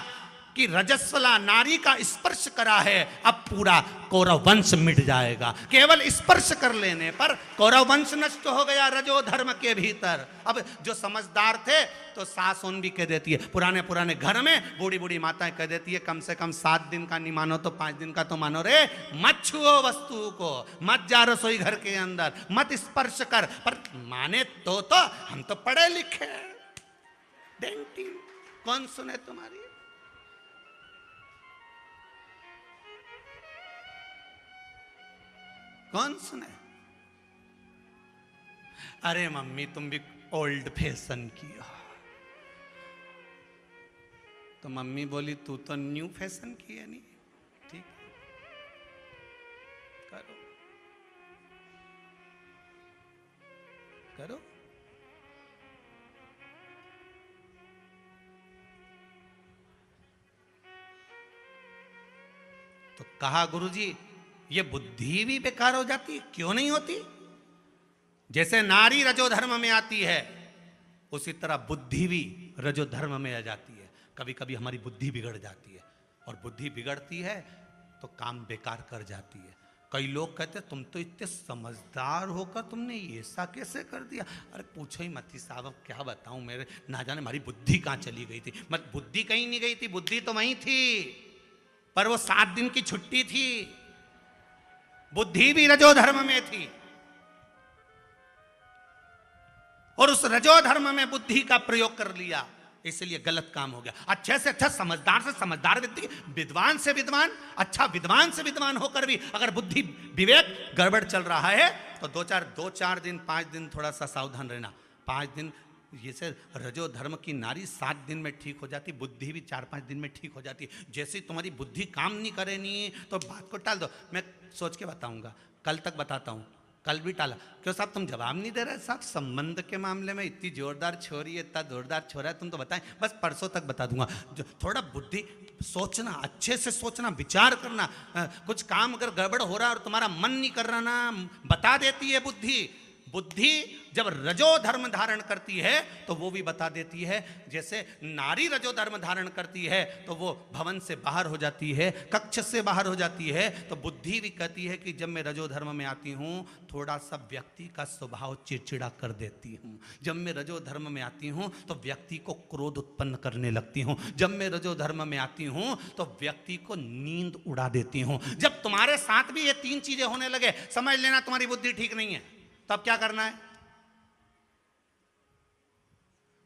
कि रजस्वला नारी का स्पर्श करा है, अब पूरा कौरव वंश मिट जाएगा। केवल स्पर्श कर लेने पर कौरव वंश नष्ट हो गया रजो धर्म के भीतर। अब जो समझदार थे तो सास उन भी कह देती है, पुराने पुराने घर में बूढ़ी बूढ़ी माताएं कह देती है कम से कम 7 दिन का नहीं मानो तो 5 दिन का तो मानो रे, मत छुओ वस्तु को, मत जा रसोई घर के अंदर, मत स्पर्श कर। पर माने तो हम तो पढ़े लिखे, डेंटिंग कौन सुने तुम्हारी। कौन सुने? अरे मम्मी तुम भी ओल्ड फैशन की हो। तो मम्मी बोली तू तो न्यू फैशन की है। नहीं ठीक करो करो। तो कहा गुरुजी ये बुद्धि भी बेकार हो जाती है। क्यों नहीं होती? जैसे नारी रजोधर्म में आती है, उसी तरह बुद्धि भी रजोधर्म में आ जाती है। कभी कभी हमारी बुद्धि बिगड़ जाती है, और बुद्धि बिगड़ती है तो काम बेकार कर जाती है। कई लोग कहते तुम तो इतने समझदार होकर तुमने ऐसा कैसे कर दिया। अरे पूछो ही मत साहब, अब क्या बताऊं, मेरे ना जाने हमारी बुद्धि कहाँ चली गई थी। मत बुद्धि कहीं नहीं गई थी, बुद्धि तो वहीं थी, पर वो 7 दिन की छुट्टी थी। बुद्धि भी रजोधर्म में थी, और उस रजोधर्म में बुद्धि का प्रयोग कर लिया, इसलिए गलत काम हो गया। अच्छे से अच्छा समझदार से समझदार व्यक्ति, विद्वान से विद्वान, अच्छा विद्वान से विद्वान होकर भी अगर बुद्धि विवेक गड़बड़ चल रहा है तो 2-4 दिन 5 दिन थोड़ा सा सावधान रहना। 5 दिन जैसे रजो धर्म की नारी 7 दिन में ठीक हो जाती, बुद्धि भी 4-5 दिन में ठीक हो जाती। जैसे तुम्हारी बुद्धि काम नहीं करे नहीं तो बात को टाल दो। मैं सोच के बताऊंगा, कल तक बताता हूँ, कल भी टाला। क्यों साहब तुम जवाब नहीं दे रहे साहब? संबंध के मामले में इतनी जोरदार छोरी है, इतना जोरदार छोरा है, तुम तो बताएं। बस परसों तक बता दूंगा। थोड़ा बुद्धि सोचना, अच्छे से सोचना, विचार करना। कुछ काम अगर गड़बड़ हो रहा है और तुम्हारा मन नहीं कर रहा ना, बता देती है बुद्धि। बुद्धि जब रजो धर्म धारण करती है तो वो भी बता देती है। जैसे नारी रजो धर्म धारण करती है तो वो भवन से बाहर हो जाती है, कक्ष से बाहर हो जाती है। तो बुद्धि भी कहती है कि जब मैं रजो धर्म में आती हूँ थोड़ा सा व्यक्ति का स्वभाव चिड़चिड़ा कर देती हूँ। जब मैं रजो धर्म में आती हूँ तो व्यक्ति को क्रोध उत्पन्न करने लगती हूँ। जब मैं रजो धर्म में आती हूँ तो व्यक्ति को नींद उड़ा देती हूँ। जब तुम्हारे साथ भी ये तीन चीजें होने लगे, समझ लेना तुम्हारी बुद्धि ठीक नहीं है। तब क्या करना है?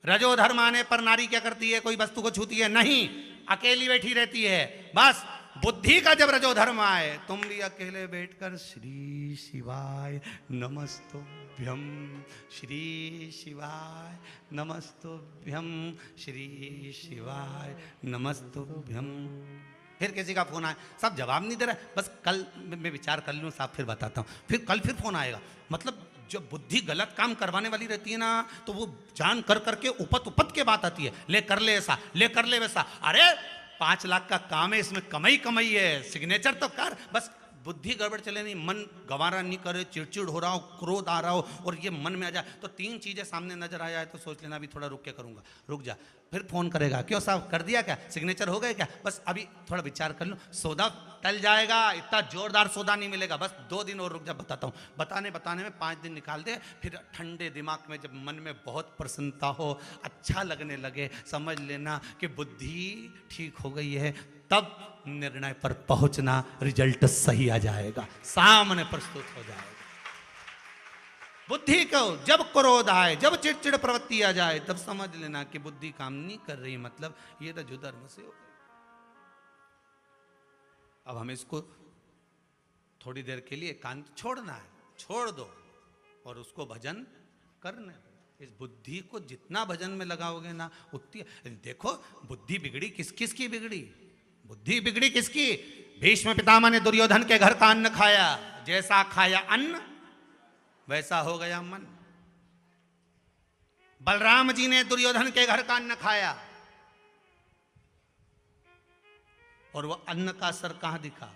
रजो धर्म आने पर नारी क्या करती है? कोई वस्तु को छूती है नहीं, अकेली बैठी रहती है। बस बुद्धि का जब रजो धर्म आए, तुम भी अकेले बैठकर श्री शिवाय नमस्तुभ्यम, श्री शिवाय नमस्तुभ्यम, श्री शिवाय नमस्तुभ्यम। फिर किसी का फोन आए, सब जवाब नहीं दे रहा, बस कल मैं विचार कर लूँ साहब फिर बताता हूँ। फिर कल फिर फोन आएगा। मतलब जब बुद्धि गलत काम करवाने वाली रहती है ना तो वो जान कर करके उपत के बात आती है, ले कर ले ऐसा, ले कर ले वैसा। अरे 5 लाख का काम है, इसमें कमाई कमाई है, सिग्नेचर तो कर। बस बुद्धि गड़बड़ चले नहीं, मन गंवारा नहीं करे, चिड़चिड़ हो रहा हो, क्रोध आ रहा हो और ये मन में आ जाए तो 3 चीजें सामने नजर आ जाए तो सोच लेना अभी थोड़ा रुक के करूंगा। रुक जा, फिर फोन करेगा, क्यों साहब कर दिया क्या, सिग्नेचर हो गए क्या? बस अभी थोड़ा विचार कर लो, सौदा टल जाएगा, इतना जोरदार सौदा नहीं मिलेगा, बस 2 दिन और रुक जा, बताता हूँ। बताने में 5 दिन निकाल दे। फिर ठंडे दिमाग में जब मन में बहुत प्रसन्नता हो, अच्छा लगने लगे, समझ लेना कि बुद्धि ठीक हो गई है। तब निर्णय पर पहुंचना, रिजल्ट सही आ जाएगा, सामने प्रस्तुत हो जाएगा। बुद्धि को जब क्रोध आए, जब चिड़चिड़ प्रवृत्ति आ जाए, तब समझ लेना कि बुद्धि काम नहीं कर रही, मतलब ये रजो धर्म से हो गई। अब हमें इसको थोड़ी देर के लिए एकांत छोड़ना है, छोड़ दो और उसको भजन करना है। इस बुद्धि को जितना भजन में लगाओगे ना उतनी। देखो बुद्धि बिगड़ी किस किस की बिगड़ी? बुद्धि बिगड़ी किसकी? भीष्म पितामह ने दुर्योधन के घर का अन्न खाया, जैसा खाया अन्न वैसा हो गया मन। बलराम जी ने दुर्योधन के घर का अन्न खाया और वह अन्न का असर कहां दिखा?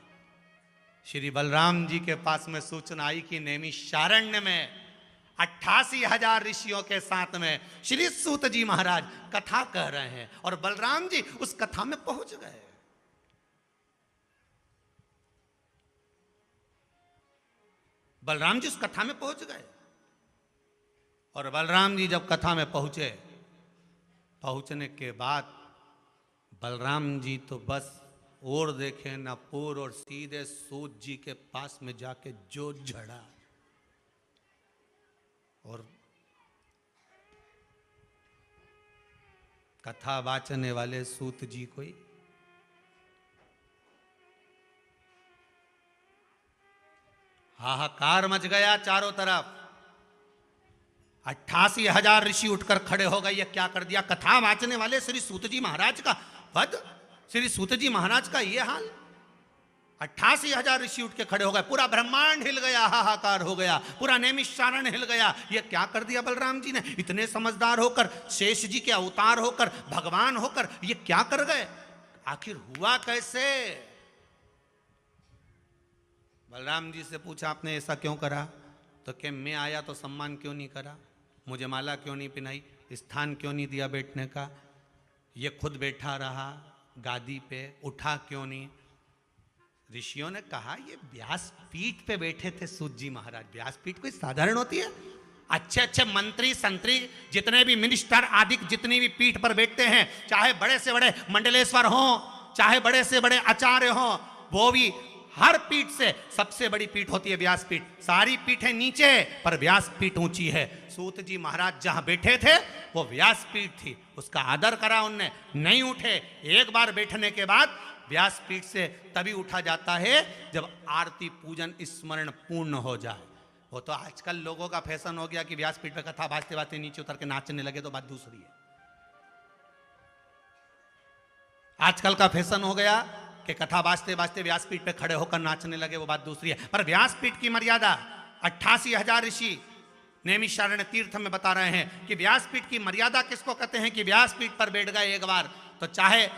श्री बलराम जी के पास में सूचना आई कि नैमिषारण्य में 88,000 ऋषियों के साथ में श्री सूत जी महाराज कथा कह रहे हैं और बलराम जी उस कथा में पहुंच गए। बलराम जी उस कथा में पहुंच गए और बलराम जी जब कथा में पहुंचे, पहुंचने के बाद बलराम जी तो बस और देखे ना पूर और सीधे सूत जी के पास में जाके जो झड़ा और कथा वाचने वाले सूत जी कोई हाहाकार मच गया चारों तरफ। 88,000 ऋषि उठकर खड़े हो गए, ये क्या कर दिया? कथा वाचने वाले श्री सूत जी महाराज का वध, श्री सूत जी महाराज का ये हाल। 88,000 ऋषि उठ के खड़े हो गए, पूरा ब्रह्मांड हिल गया, हाहाकार हो गया, पूरा नैमिषारण्य हिल गया। ये क्या कर दिया बलराम जी ने? इतने समझदार होकर, शेष जी के अवतार होकर, भगवान होकर ये क्या कर गए? आखिर हुआ कैसे? बलराम जी से पूछा आपने ऐसा क्यों करा? तो कि मैं आया तो सम्मान क्यों नहीं करा, मुझे माला क्यों नहीं पहनाई, स्थान क्यों नहीं दिया बैठने का, ये खुद बैठा रहा गादी पे, उठा क्यों नहीं? ऋषियों ने कहा ये व्यासपीठ पे बैठे थे सूत जी महाराज। व्यासपीठ कोई साधारण होती है? अच्छे अच्छे मंत्री संतरी जितने भी मिनिस्टर आदि जितनी भी पीठ पर बैठते हैं, चाहे बड़े से बड़े मंडलेश्वर हों, चाहे बड़े से बड़े आचार्य हों, वो भी हर पीठ से सबसे बड़ी पीठ होती है व्यासपीठ। सारी पीठें नीचे पर व्यासपीठ ऊंची है। सूत जी महाराज जहां बैठे थे वो व्यासपीठ थी, उसका आदर करा उनने, नहीं उठे। एक बार बैठने के बाद व्यासपीठ से तभी उठा जाता है जब आरती पूजन स्मरण पूर्ण हो जाए। वो तो आजकल लोगों का फैशन हो गया कि व्यासपीठ पे कथा बाजते बाजते नीचे उतर के नाचने लगे तो बात दूसरी है। आजकल का फैशन हो गया कि कथा बाजते बाजते व्यासपीठ पे खड़े होकर नाचने लगे, वो बात दूसरी है। पर व्यासपीठ की मर्यादा 88,000 ऋषि नैमिषारण्य तीर्थ में बता रहे हैं कि व्यासपीठ की मर्यादा किसको कहते हैं कि व्यासपीठ पर बैठ गए एक बार तो चाहे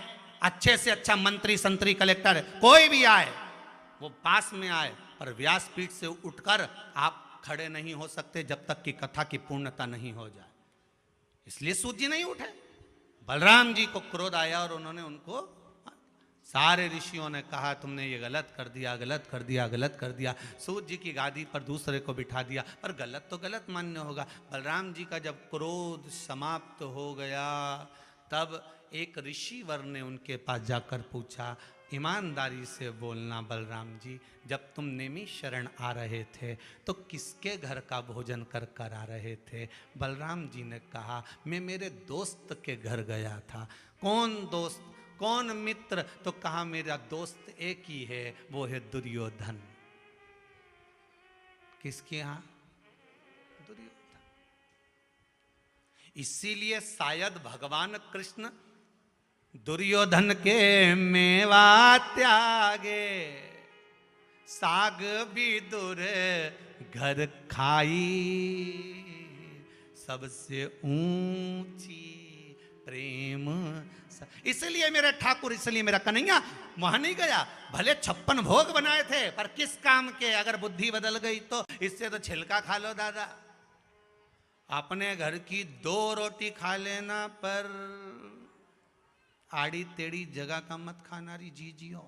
अच्छे से अच्छा मंत्री संतरी कलेक्टर कोई भी आए वो पास में आए, पर व्यासपीठ से उठकर आप आप खड़े नहीं हो सकते जब तक कि कथा की पूर्णता नहीं हो जाए। इसलिए सूत जी नहीं उठे। बलराम जी को क्रोध आया और उन्होंने उनको, सारे ऋषियों ने कहा तुमने ये गलत कर दिया, गलत कर दिया, गलत कर दिया। सूत जी की गादी पर दूसरे को बिठा दिया, पर गलत तो गलत मान्य होगा। बलराम जी का जब क्रोध समाप्त हो गया तब एक ऋषिवर ने उनके पास जाकर पूछा, ईमानदारी से बोलना बलराम जी, जब तुम नेमी शरण आ रहे थे तो किसके घर का भोजन कर कर आ रहे थे? बलराम जी ने कहा, मैं मेरे दोस्त के घर गया था। कौन दोस्त, कौन मित्र? तो कहा मेरा दोस्त एक ही है, वो है दुर्योधन। किसके यहां? दुर्योधन। इसीलिए शायद भगवान कृष्ण दुर्योधन के मेवा त्यागे, साग भी दूर घर खाई, सबसे ऊंची प्रेम। इसलिए मेरे ठाकुर, इसलिए मेरा कन्हैया वहां नहीं गया। भले 56 भोग बनाए थे, पर किस काम के? अगर बुद्धि बदल गई तो इससे तो छिलका खा लो दादा। अपने घर की 2 रोटी खा लेना, पर आड़ी टेढ़ी जगह का मत खाना री जी जियो।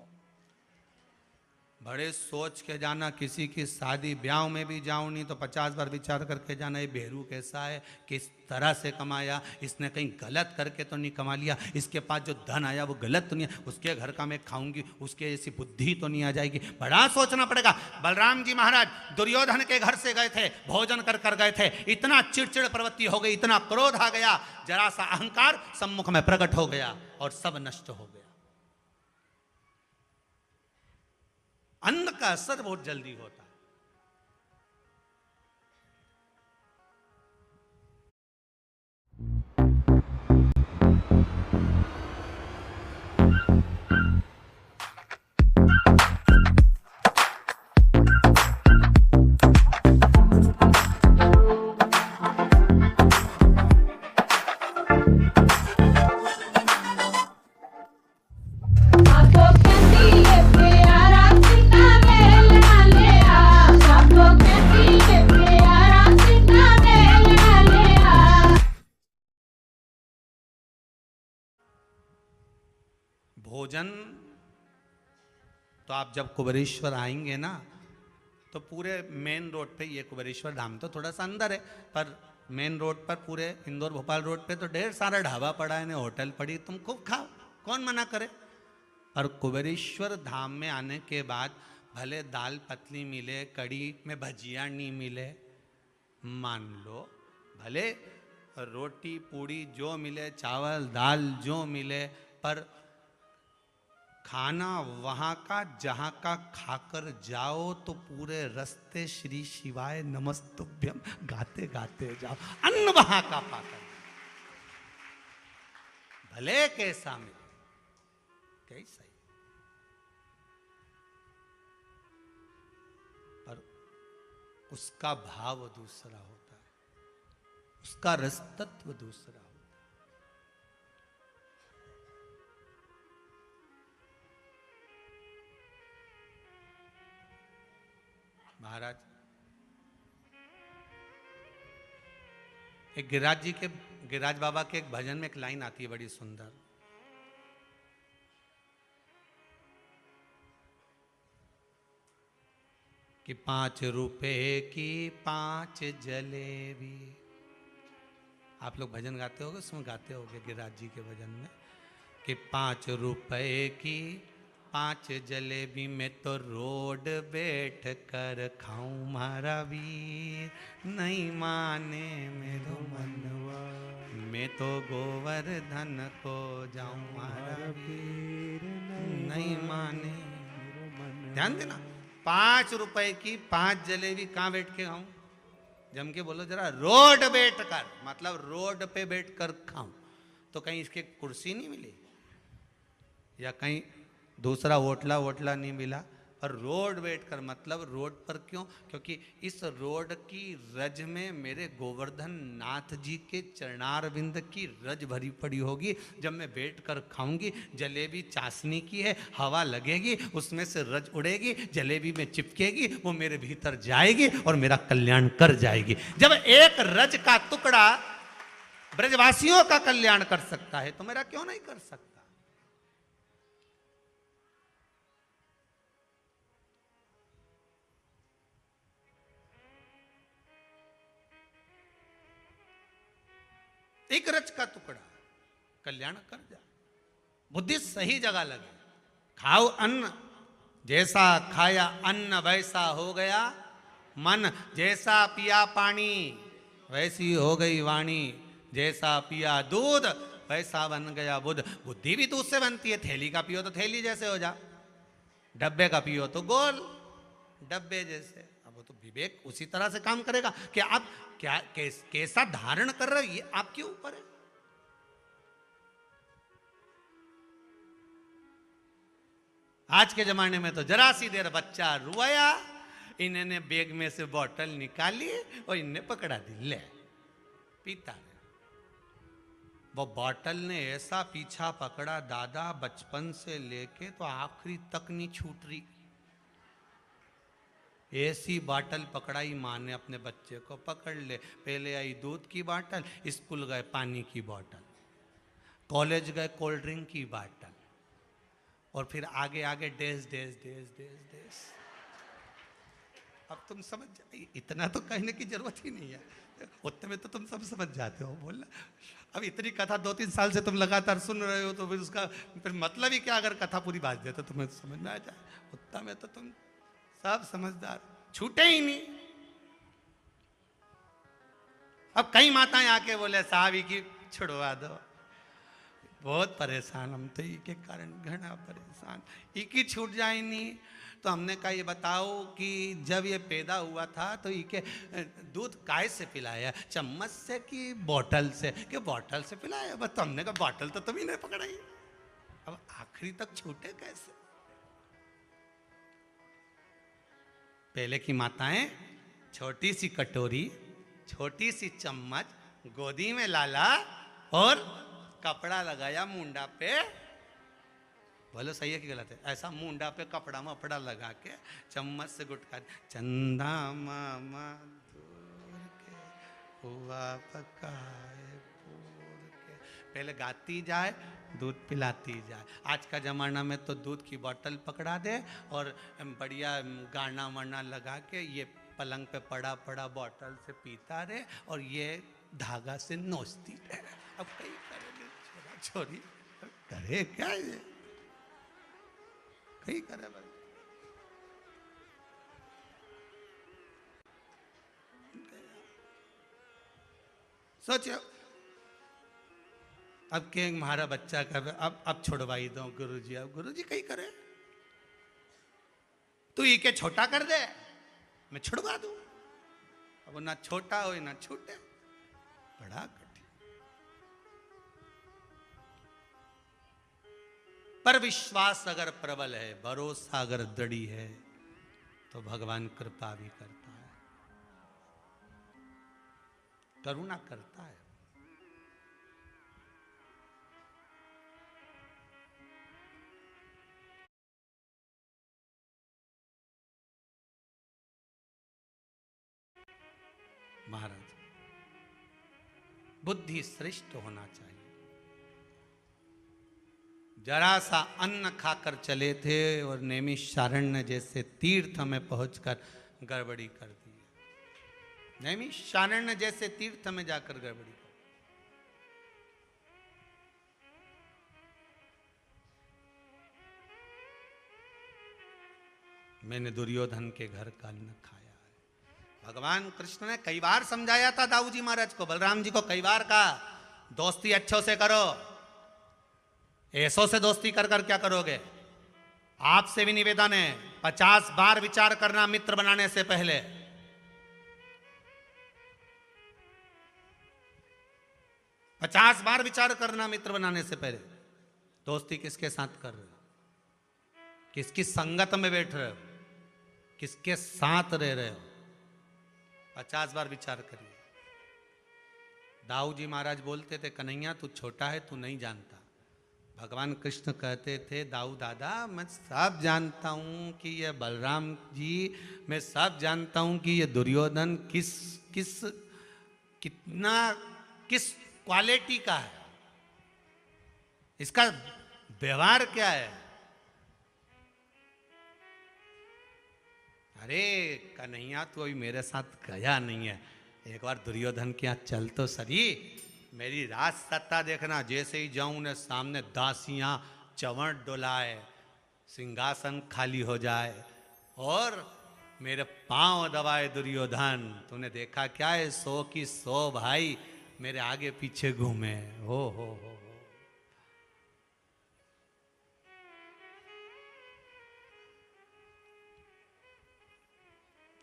बड़े सोच के जाना, किसी की शादी ब्याह में भी जाओ नहीं तो 50 बार विचार करके जाना, ये बेरू कैसा है, किस तरह से कमाया, इसने कहीं गलत करके तो नहीं कमा लिया, इसके पास जो धन आया वो गलत तो नहीं है, उसके घर का मैं खाऊंगी, उसके ऐसी बुद्धि तो नहीं आ जाएगी। बड़ा सोचना पड़ेगा। बलराम जी महाराज दुर्योधन के घर से गए थे, भोजन कर कर गए थे, इतना चिड़चिड़ प्रवृत्ति हो गई, इतना क्रोध आ गया, जरा सा अहंकार सम्मुख में प्रकट हो गया और सब नष्ट हो गया। अन्न का असर बहुत जल्दी होता है। भोजन तो आप जब कुबेरेश्वर आएंगे ना, तो पूरे मेन रोड पे, ये कुबेरेश्वर धाम तो थोड़ा सा अंदर है, पर मेन रोड पर पूरे इंदौर भोपाल रोड पे तो ढेर सारा ढाबा पड़ा है, होटल पड़ी, तुम खूब खाओ, कौन मना करे। और कुबेरेश्वर धाम में आने के बाद भले दाल पतली मिले, कड़ी में भजिया नहीं मिले, मान लो, भले रोटी पूड़ी जो मिले, चावल दाल जो मिले, पर खाना वहां का जहां का खाकर जाओ तो पूरे रास्ते श्री शिवाय नमस्तुभ्यम गाते गाते जाओ। अन्न वहां का पाकर भले कैसा मिले, कैसा ही, पर उसका भाव दूसरा होता है, उसका रस तत्व दूसरा होता है। महाराज एक गिरिराज बाबा के एक भजन में एक लाइन आती है बड़ी सुंदर, कि 5 रुपए की 5 जलेबी। आप लोग भजन गाते होगे, उसमें गाते होगे गिरिराज जी के भजन में, कि 5 रुपए की 5 जलेबी में तो रोड बैठ कर खाऊं मारा वीर, नहीं माने मेरो मनवा, मैं तो गोवर्धन को जाऊं मारा वीर, नहीं माने। ध्यान देना, 5 रुपए की 5 जलेबी कहाँ बैठ के खाऊं? जम के बोलो जरा, रोड बैठ कर, मतलब रोड पे बैठ कर खाऊं। तो कहीं इसके कुर्सी नहीं मिली या कहीं दूसरा होटला नहीं मिला, और रोड वेट कर मतलब रोड पर क्यों? क्योंकि इस रोड की रज में मेरे गोवर्धन नाथ जी के चरणारविंद की रज भरी पड़ी होगी। जब मैं बैठ कर खाऊंगी, जलेबी चाशनी की है, हवा लगेगी, उसमें से रज उड़ेगी, जलेबी में चिपकेगी, वो मेरे भीतर जाएगी और मेरा कल्याण कर जाएगी। जब एक रज का टुकड़ा ब्रजवासियों का कल्याण कर सकता है तो मेरा क्यों नहीं कर सकता? एक रज का टुकड़ा कल्याण कर जाए, बुद्धि सही जगह लगे। खाओ अन्न, जैसा खाया अन्न वैसा हो गया मन, जैसा पिया पानी वैसी हो गई वाणी, जैसा पिया दूध वैसा बन गया बुध। बुद्धि भी दूध से बनती है, थैली का पियो तो थैली जैसे हो जा, डब्बे का पियो तो गोल डब्बे जैसे। अब वो तो विवेक उसी तरह से काम करेगा कि आप क्या कैसा धारण कर रहे हो ये आपके ऊपर है। आज के जमाने में तो जरा सी देर बच्चा रोया, इन्होंने बैग में से बोतल निकाली और इनने पकड़ा दी, ले पीता है। वो बोतल ने ऐसा पीछा पकड़ा दादा, बचपन से लेके तो आखिरी तक नहीं छूट रही। ऐसी बाटल पकड़ाई माँ ने अपने बच्चे को, पकड़ ले। पहले आई दूध की बाटल, स्कूल गए पानी की बाटल, कॉलेज गए कोल्ड ड्रिंक की बाटल, और फिर आगे आगे डेस डेस डेस डेस डेस। अब तुम समझ जाए, इतना तो कहने की जरूरत ही नहीं है, उतने में तो तुम सब समझ जाते हो। बोलना अब इतनी कथा 2-3 साल से तुम लगातार सुन रहे हो तो फिर उसका फिर मतलब ही क्या? अगर कथा पूरी बात दे तो तुम्हें समझ में आ जाए, उतना में तो तुम सब समझदार, छूटे ही नहीं। अब कई माताएं आके बोले साहब की छुड़वा दो, बहुत परेशान हम तो, के कारण घना परेशान, इकी छूट जाए नहीं। तो हमने कहा ये बताओ कि जब ये पैदा हुआ था तो इके दूध काय से पिलाया, चम्मच से कि बोतल से? कि बोतल से पिलाया। बस तो हमने कहा बोतल तो तुम ही नहीं पकड़ाई, अब आखिरी तक छूटे कैसे? पहले की माताएं छोटी सी कटोरी, छोटी सी चम्मच, गोदी में लाला और कपड़ा लगाया मुंडा पे। बोलो सही है कि गलत है? ऐसा मुंडा पे कपड़ा मपड़ा लगा के चम्मच से गुटका, चंदा मामा दूर के हुआ पकाए पूर के। पहले गाती जाए, दूध पिलाती जाए। आज का ज़माना में तो दूध की बोतल पकड़ा दे और बढ़िया गाना वाना लगा के ये पलंग पे पड़ा पड़ा बोतल से पीता रहे और ये धागा से नोचती रहे। अब कहीं करेंगे छोरा छोरी, करे क्या ये? कहीं करे भाई। सोचो अब के हमारा बच्चा का अब छुड़वाई दो गुरुजी, अब गुरुजी कहीं करे, तू ये के छोटा कर दे मैं छुड़वा दूं। अब ना छोटा हो ना छूटे, बड़ा कठिन। पर विश्वास अगर प्रबल है, भरोसा अगर दृढ़ है तो भगवान कृपा भी करता है, करुणा करता है। महाराज बुद्धि श्रेष्ठ होना चाहिए। जरा सा अन्न खाकर चले थे और नैमिषारण्य जैसे तीर्थ में पहुंचकर गड़बड़ी कर दी। नैमिषारण्य जैसे तीर्थ में जाकर गड़बड़ी कर। मैंने दुर्योधन के घर का अन्न खाया। भगवान कृष्ण ने कई बार समझाया था दाऊ जी महाराज को, बलराम जी को कई बार कहा दोस्ती अच्छों से करो, ऐसों से दोस्ती कर कर क्या करोगे। आपसे भी निवेदन है 50 बार विचार करना मित्र बनाने से पहले। पचास बार विचार करना मित्र बनाने से पहले। दोस्ती किसके साथ कर रहे हो, किसकी संगत में बैठ रहे हो। किसके साथ रह रहे हो? 50 बार विचार करिए। दाऊ जी महाराज बोलते थे, कन्हैया तू छोटा है, तू नहीं जानता। भगवान कृष्ण कहते थे, दाऊ दादा मैं सब जानता हूं कि ये बलराम जी, मैं सब जानता हूं कि ये दुर्योधन किस क्वालिटी का है, इसका व्यवहार क्या है। अरे कन्हैया तू अभी मेरे साथ गया नहीं है, एक बार दुर्योधन के यहाँ चल तो सही, मेरी राज सत्ता देखना। जैसे ही जाऊं ने सामने दासियां चवण डोलाए, सिंहासन खाली हो जाए और मेरे पांव दबाए दुर्योधन। तूने देखा क्या है, 100 की 100 भाई मेरे आगे पीछे घूमे। हो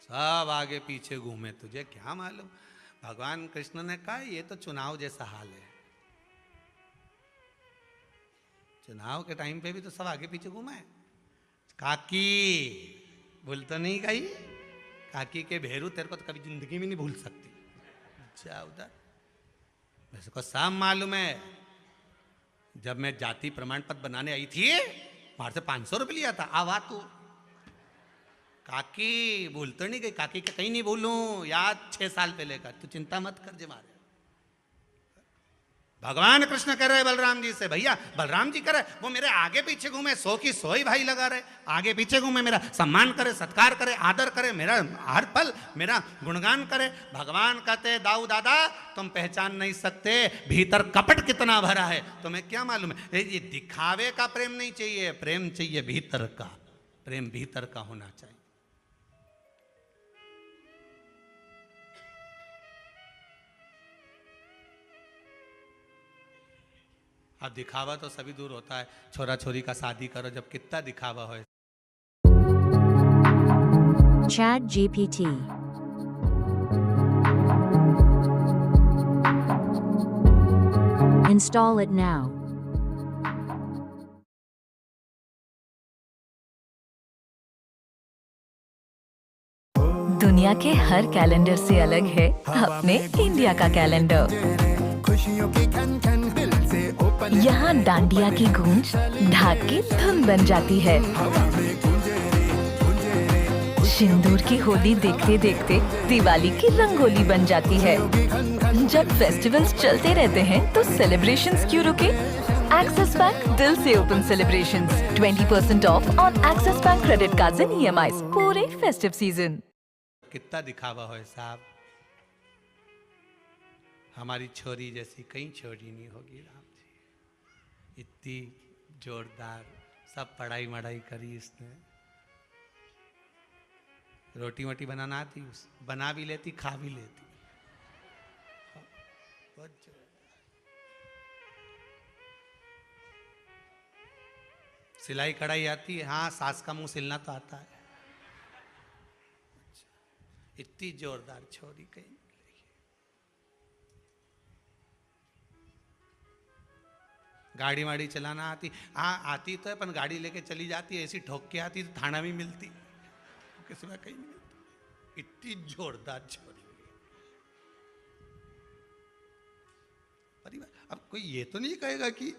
सब आगे पीछे घूमे, तुझे क्या मालूम। भगवान कृष्ण ने कहा ये तो चुनाव जैसा हाल है, चुनाव के टाइम पे भी तो सब आगे पीछे घूमा है। काकी भूल तो नहीं गई, काकी के भेरू तेरे को तो कभी जिंदगी में नहीं भूल सकती। जा उधर, वैसे को सब मालूम है। जब मैं जाति प्रमाण पत्र बनाने आई थी, वहां से 500 रुपये लिया था। आवा तू काकी भूल तो नहीं गई, काकी का कहीं नहीं भूलूं, याद 6 साल पहले का, तू चिंता मत कर। मारे भगवान कृष्ण कह रहे बलराम जी से, भैया बलराम जी कह रहे वो मेरे आगे पीछे घूमे, 100 की 100 ही भाई लगा रहे, आगे पीछे घूमे, मेरा सम्मान करे, सत्कार करे, आदर करे, मेरा हर पल मेरा गुणगान करे। भगवान कहते दाऊ दादा तुम पहचान नहीं सकते भीतर कपट कितना भरा है, तुम्हें क्या मालूम है। ये दिखावे का प्रेम नहीं चाहिए, प्रेम चाहिए भीतर का, प्रेम भीतर का होना चाहिए। अब दिखावा तो सभी दूर होता है, छोरा छोरी का शादी करो जब कितना दिखावा हो। ChatGPT Install it now. दुनिया के हर कैलेंडर से अलग है अपने इंडिया का कैलेंडर। यहाँ डांडिया की गूंज ढाक की धुन बन जाती है, सिंदूर की होली देखते देखते दिवाली की रंगोली बन जाती है। जब फेस्टिवल्स चलते रहते हैं तो सेलिब्रेशंस क्यों रुके। एक्सिस बैंक दिल से open celebrations, 20% of on axis bank credit cards and EMIs पूरे फेस्टिव सीजन। कितना दिखावा हो साहब, हमारी छोरी जैसी कहीं छोरी नहीं होगी। राम जी इतनी जोरदार, सब पढ़ाई मढ़ाई करी इसने, रोटी वोटी बनाना आती, बना भी लेती खा भी लेती। बहुत सिलाई कढ़ाई आती है, हाँ सास का मुंह सिलना तो आता है। इतनी जोरदार छोरी कहीं गाड़ी वाड़ी चलाना आती, हाँ आती तो है, पर गाड़ी लेके चली जाती है, ऐसी ठोक के आती तो थाना भी मिलती, किसी में कहीं नहीं मिलती। इतनी जोरदार छोरी। परिवार अब कोई ये तो नहीं कहेगा कि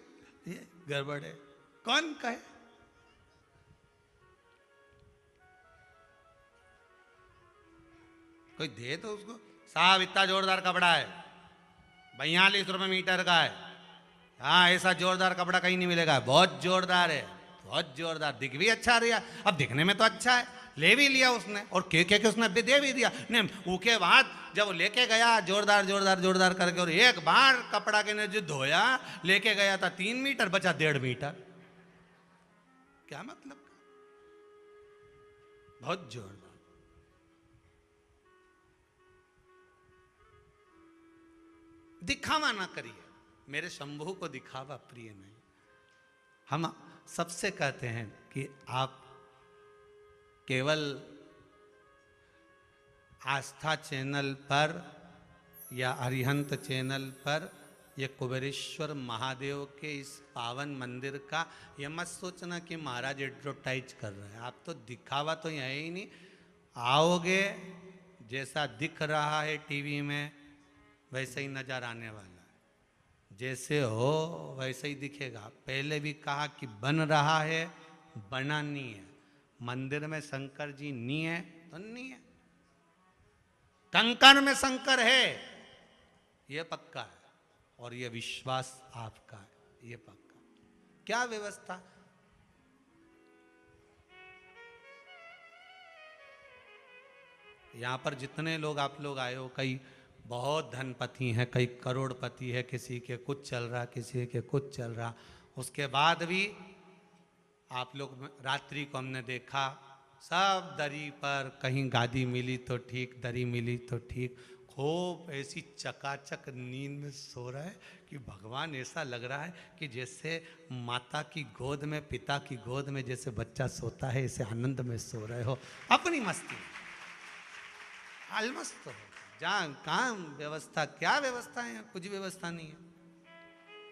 ये गड़बड़ है, कौन कहे। कोई दे तो उसको, साहब इतना जोरदार कपड़ा है, 42 रुपये मीटर का है, हाँ ऐसा जोरदार कपड़ा कहीं नहीं मिलेगा, बहुत जोरदार है, बहुत जोरदार, दिख भी अच्छा रहा। अब दिखने में तो अच्छा है, ले भी लिया उसने और के उसने दे भी दिया। नहीं उसके बाद जब वो लेके गया जोरदार जोरदार जोरदार करके, और एक बार कपड़ा के ने जो धोया, लेके गया था 3 मीटर, बचा 1.5 मीटर। क्या मतलब, बहुत जोरदार। दिखावा ना करिए, मेरे शंभू को दिखावा प्रिय नहीं। हम सबसे कहते हैं कि आप केवल आस्था चैनल पर या अरिहंत चैनल पर ये कुबेरेश्वर महादेव के इस पावन मंदिर का ये मत सोचना कि महाराज एडवर्टाइज कर रहे हैं। आप तो दिखावा तो है ही नहीं, आओगे, जैसा दिख रहा है टीवी में वैसे ही नजर आने वाला है। जैसे हो वैसे ही दिखेगा। पहले भी कहा कि बन रहा है, बना नहीं है। मंदिर में शंकर जी नहीं है तो नहीं है, कंकण में शंकर है, ये पक्का है। और ये विश्वास आपका है, ये पक्का। क्या व्यवस्था? यहां पर जितने लोग आप लोग आए हो, कई बहुत धनपति हैं, कई करोड़पति है, किसी के कुछ चल रहा, किसी के कुछ चल रहा। उसके बाद भी आप लोग, रात्रि को हमने देखा सब दरी पर, कहीं गादी मिली तो ठीक, दरी मिली तो ठीक, खूब ऐसी चकाचक नींद में सो रहा है कि भगवान, ऐसा लग रहा है कि जैसे माता की गोद में, पिता की गोद में जैसे बच्चा सोता है, ऐसे आनंद में सो रहे हो, अपनी मस्ती अलमस्त हो। जहाँ कहाँ व्यवस्था, क्या व्यवस्था है? कुछ व्यवस्था नहीं है।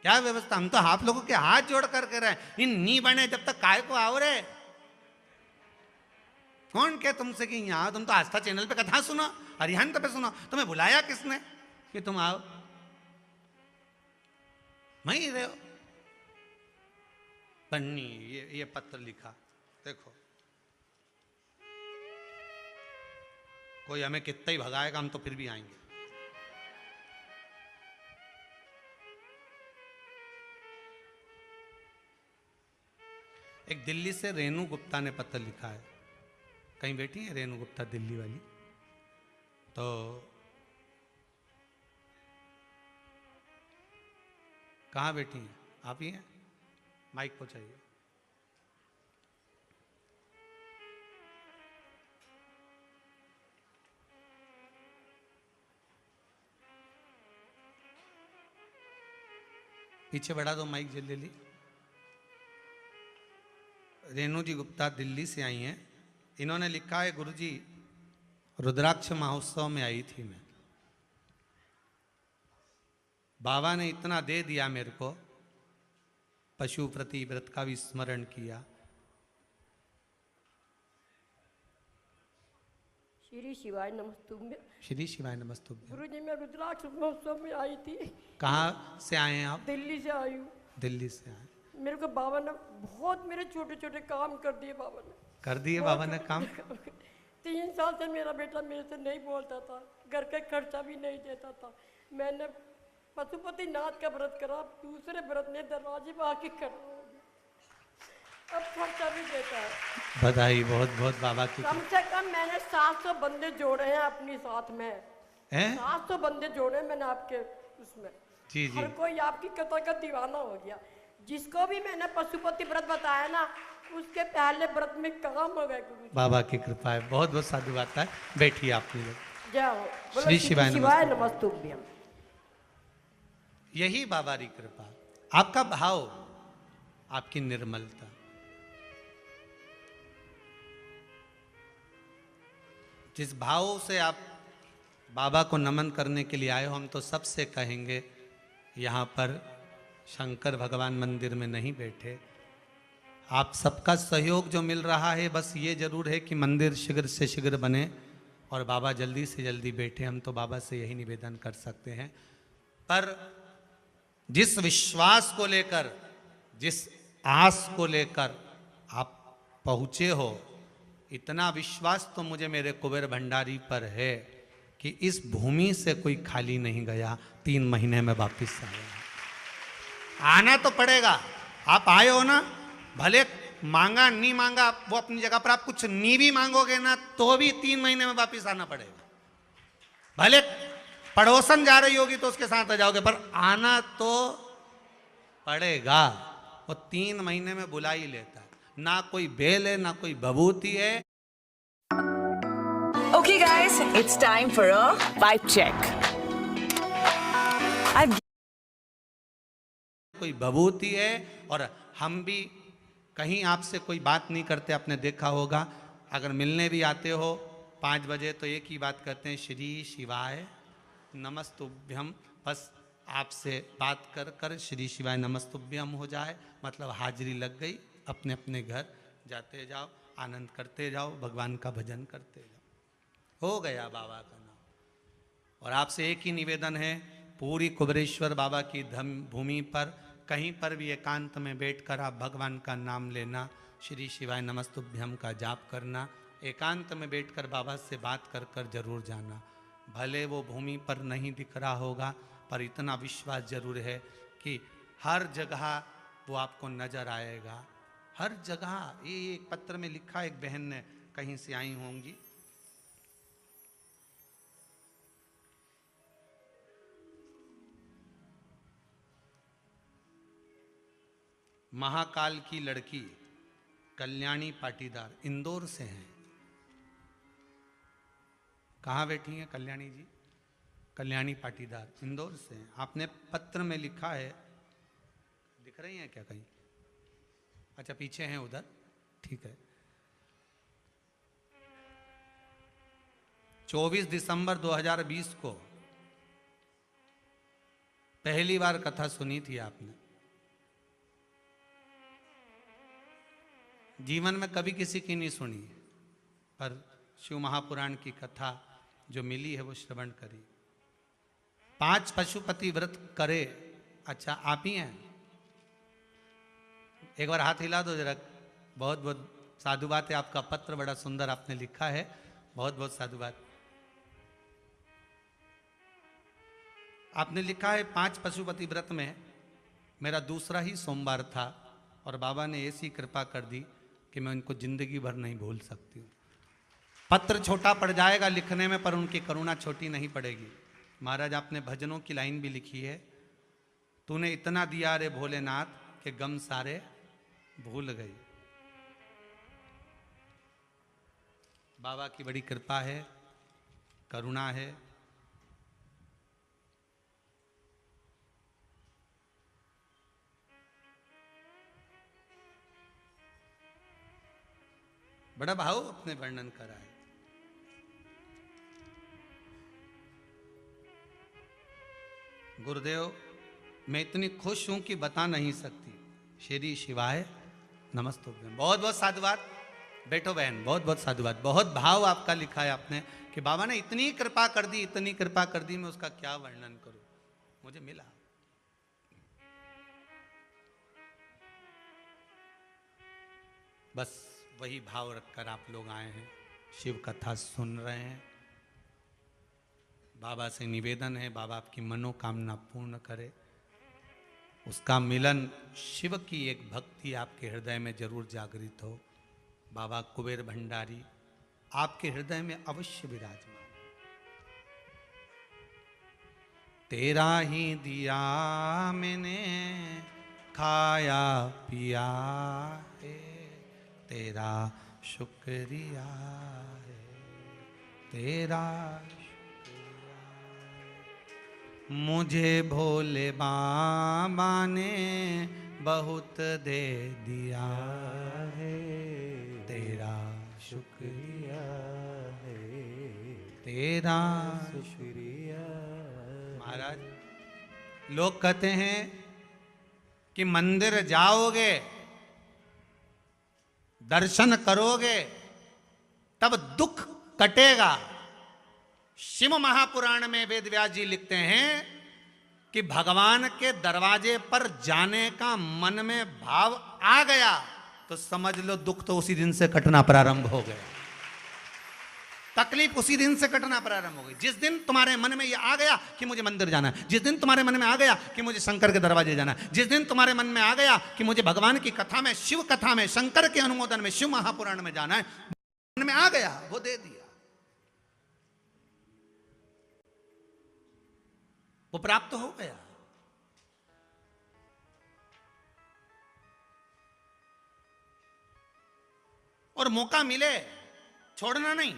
क्या व्यवस्था? हम तो आप लोगों के हाथ जोड़ कर के रहे, इन नी बने जब तक काय को आओ रे। कौन कहे तुमसे कि यहाँ? तुम तो आस्था चैनल पे कथा सुनो, अरिहंत पे सुनो, तुम्हें बुलाया किसने कि तुम आओ? वहीं रहे हो। पन्नी ये पत्र लिखा, देखो, कोई हमें कितना ही भगाएगा, हम तो फिर भी आएंगे। एक दिल्ली से रेणु गुप्ता ने पत्र लिखा है। कहीं बैठी है रेणु गुप्ता दिल्ली वाली? तो कहाँ बैठी हैं? आप ही हैं? माइक पहुंचाइए। पीछे बढ़ा दो माइक जल्दी। रेणु जी गुप्ता दिल्ली से आई हैं। इन्होंने लिखा है, गुरुजी रुद्राक्ष महोत्सव में आई थी मैं, बाबा ने इतना दे दिया मेरे को, पशु प्रति व्रत का भी स्मरण किया। श्री शिवाय नमस्तुभ्यं। श्री शिवाय नमस्तुभ्यं। गुरुजी मैं रुद्राक्ष महोत्सव में आई थी। कहाँ से आए हैं आप? दिल्ली से आई हूँ। दिल्ली से आए। मेरे को बाबा ने बहुत मेरे छोटे छोटे काम कर दिए। बाबा ने कर दिए? बाबा ने काम? 3 साल से मेरा बेटा मेरे से नहीं बोलता था, घर का खर्चा भी नहीं देता था। मैंने पशुपति नाथ का व्रत करा, दूसरे व्रत ने दरवाजे पर आके कर, अब खर्चा भी देता है। बधाई बहुत बहुत बाबा की। कम से कम मैंने 700 बंदे जोड़े हैं अपनी साथ में। 700 बंदे जोड़े मैंने आपके उसमें। जी जी। हर कोई आपकी कथा का दीवाना हो गया। जिसको भी मैंने पशुपति व्रत बताया ना, उसके पहले व्रत में काम हो गए। बाबा की कृपा है, बहुत बहुत साधु बात है। बैठिए आप लोग। जय हो। श्री शिवाय नमस्तुभ्यं। यही बाबा की कृपा, आपका भाव, आपकी निर्मलता। जिस भाव से आप बाबा को नमन करने के लिए आए हो, हम तो सबसे कहेंगे, यहाँ पर शंकर भगवान मंदिर में नहीं बैठे। आप सबका सहयोग जो मिल रहा है, बस ये जरूर है कि मंदिर शीघ्र से शीघ्र बने और बाबा जल्दी से जल्दी बैठे। हम तो बाबा से यही निवेदन कर सकते हैं। पर जिस विश्वास को लेकर, जिस आस को लेकर आप पहुँचे हो, इतना विश्वास तो मुझे मेरे कुबेर भंडारी पर है कि इस भूमि से कोई खाली नहीं गया, 3 महीने में वापिस आया। आना तो पड़ेगा। आप आए हो ना, भले मांगा नहीं मांगा वो अपनी जगह पर, आप कुछ नहीं भी मांगोगे ना तो भी 3 महीने में वापिस आना पड़ेगा। भले पड़ोसन जा रही होगी तो उसके साथ आ जाओगे, पर आना तो पड़ेगा। वो 3 महीने में बुला ही लेता है। ना कोई बेल है, ना कोई बबूती है। Okay guys, it's time for a vibe check. कोई बबूती है। और हम भी कहीं आपसे कोई बात नहीं करते, आपने देखा होगा। अगर मिलने भी आते हो 5 बजे तो एक ही बात करते हैं, श्री शिवाय नमस्तुभ्यम। बस आपसे बात कर कर श्री शिवाय नमस्तुभ्यम हो जाए, मतलब हाजिरी लग गई। अपने अपने घर जाते जाओ, आनंद करते जाओ, भगवान का भजन करते जाओ। हो गया बाबा का नाम। और आपसे एक ही निवेदन है, पूरी कुबेरेश्वर बाबा की भूमि पर कहीं पर भी एकांत में बैठकर आप भगवान का नाम लेना, श्री शिवाय नमस्तुभ्यम का जाप करना, एकांत में बैठकर बाबा से बात कर कर जरूर जाना। भले वो भूमि पर नहीं दिख रहा होगा, पर इतना विश्वास जरूर है कि हर जगह वो आपको नजर आएगा, हर जगह। ये एक पत्र में लिखा, एक बहन ने कहीं से आई होंगी, महाकाल की लड़की कल्याणी पाटीदार इंदौर से हैं। कहाँ बैठी हैं कल्याणी जी? कल्याणी पाटीदार इंदौर से हैं। आपने पत्र में लिखा है, दिख रही हैं क्या कहीं? अच्छा पीछे हैं उधर, ठीक है। 24 दिसंबर 2020 को पहली बार कथा सुनी थी आपने। जीवन में कभी किसी की नहीं सुनी, पर शिव महापुराण की कथा जो मिली है वो श्रवण करी। 5 पशुपति व्रत करे। अच्छा आप ही हैं? एक बार हाथ हिला दो जरा। बहुत बहुत साधुवाद है, आपका पत्र बड़ा सुंदर आपने लिखा है, बहुत बहुत साधुवाद। आपने लिखा है 5 पशुपति व्रत में मेरा दूसरा ही सोमवार था और बाबा ने ऐसी कृपा कर दी कि मैं उनको जिंदगी भर नहीं भूल सकती हूँ। पत्र छोटा पड़ जाएगा लिखने में, पर उनकी करुणा छोटी नहीं पड़ेगी। महाराज आपने भजनों की लाइन भी लिखी है, तूने इतना दिया रे भोलेनाथ के गम सारे भूल गई। बाबा की बड़ी कृपा है, करुणा है। बड़ा भाव अपने वर्णन करा है। गुरुदेव मैं इतनी खुश हूं कि बता नहीं सकती। श्री शिवाय नमस्तुभ्यम। बहुत बहुत साधुवाद। बैठो बहन, बहुत बहुत साधुवाद। बहुत भाव आपका लिखा है आपने कि बाबा ने इतनी कृपा कर दी, इतनी कृपा कर दी, मैं उसका क्या वर्णन करूं। मुझे मिला। बस वही भाव रखकर आप लोग आए हैं, शिव कथा सुन रहे हैं। बाबा से निवेदन है, बाबा आपकी मनोकामना पूर्ण करे। उसका मिलन, शिव की एक भक्ति आपके हृदय में जरूर जागृत हो। बाबा कुबेर भंडारी आपके हृदय में अवश्य विराजमान। तेरा ही दिया मैंने खाया पिया है, तेरा शुक्रिया है, तेरा शुक्रिया है। मुझे भोले बाबा ने बहुत दे दिया है, तेरा शुक्रिया है, तेरा शुक्रिया। महाराज लोग कहते हैं कि मंदिर जाओगे, दर्शन करोगे तब दुख कटेगा। शिव महापुराण में वेद व्यास जी लिखते हैं कि भगवान के दरवाजे पर जाने का मन में भाव आ गया तो समझ लो दुख तो उसी दिन से कटना प्रारंभ हो गया, तकलीफ उसी दिन से कटना प्रारंभ हो गई। जिस दिन तुम्हारे मन में ये आ गया कि मुझे मंदिर जाना है, जिस दिन तुम्हारे मन में आ गया कि मुझे शंकर के दरवाजे जाना है, जिस दिन तुम्हारे मन में आ गया कि मुझे भगवान की कथा में, शिव कथा में, शंकर के अनुमोदन में, शिव महापुराण में जाना है, मन में आ गया, वो दे दिया, वो प्राप्त हो गया। और मौका मिले छोड़ना नहीं।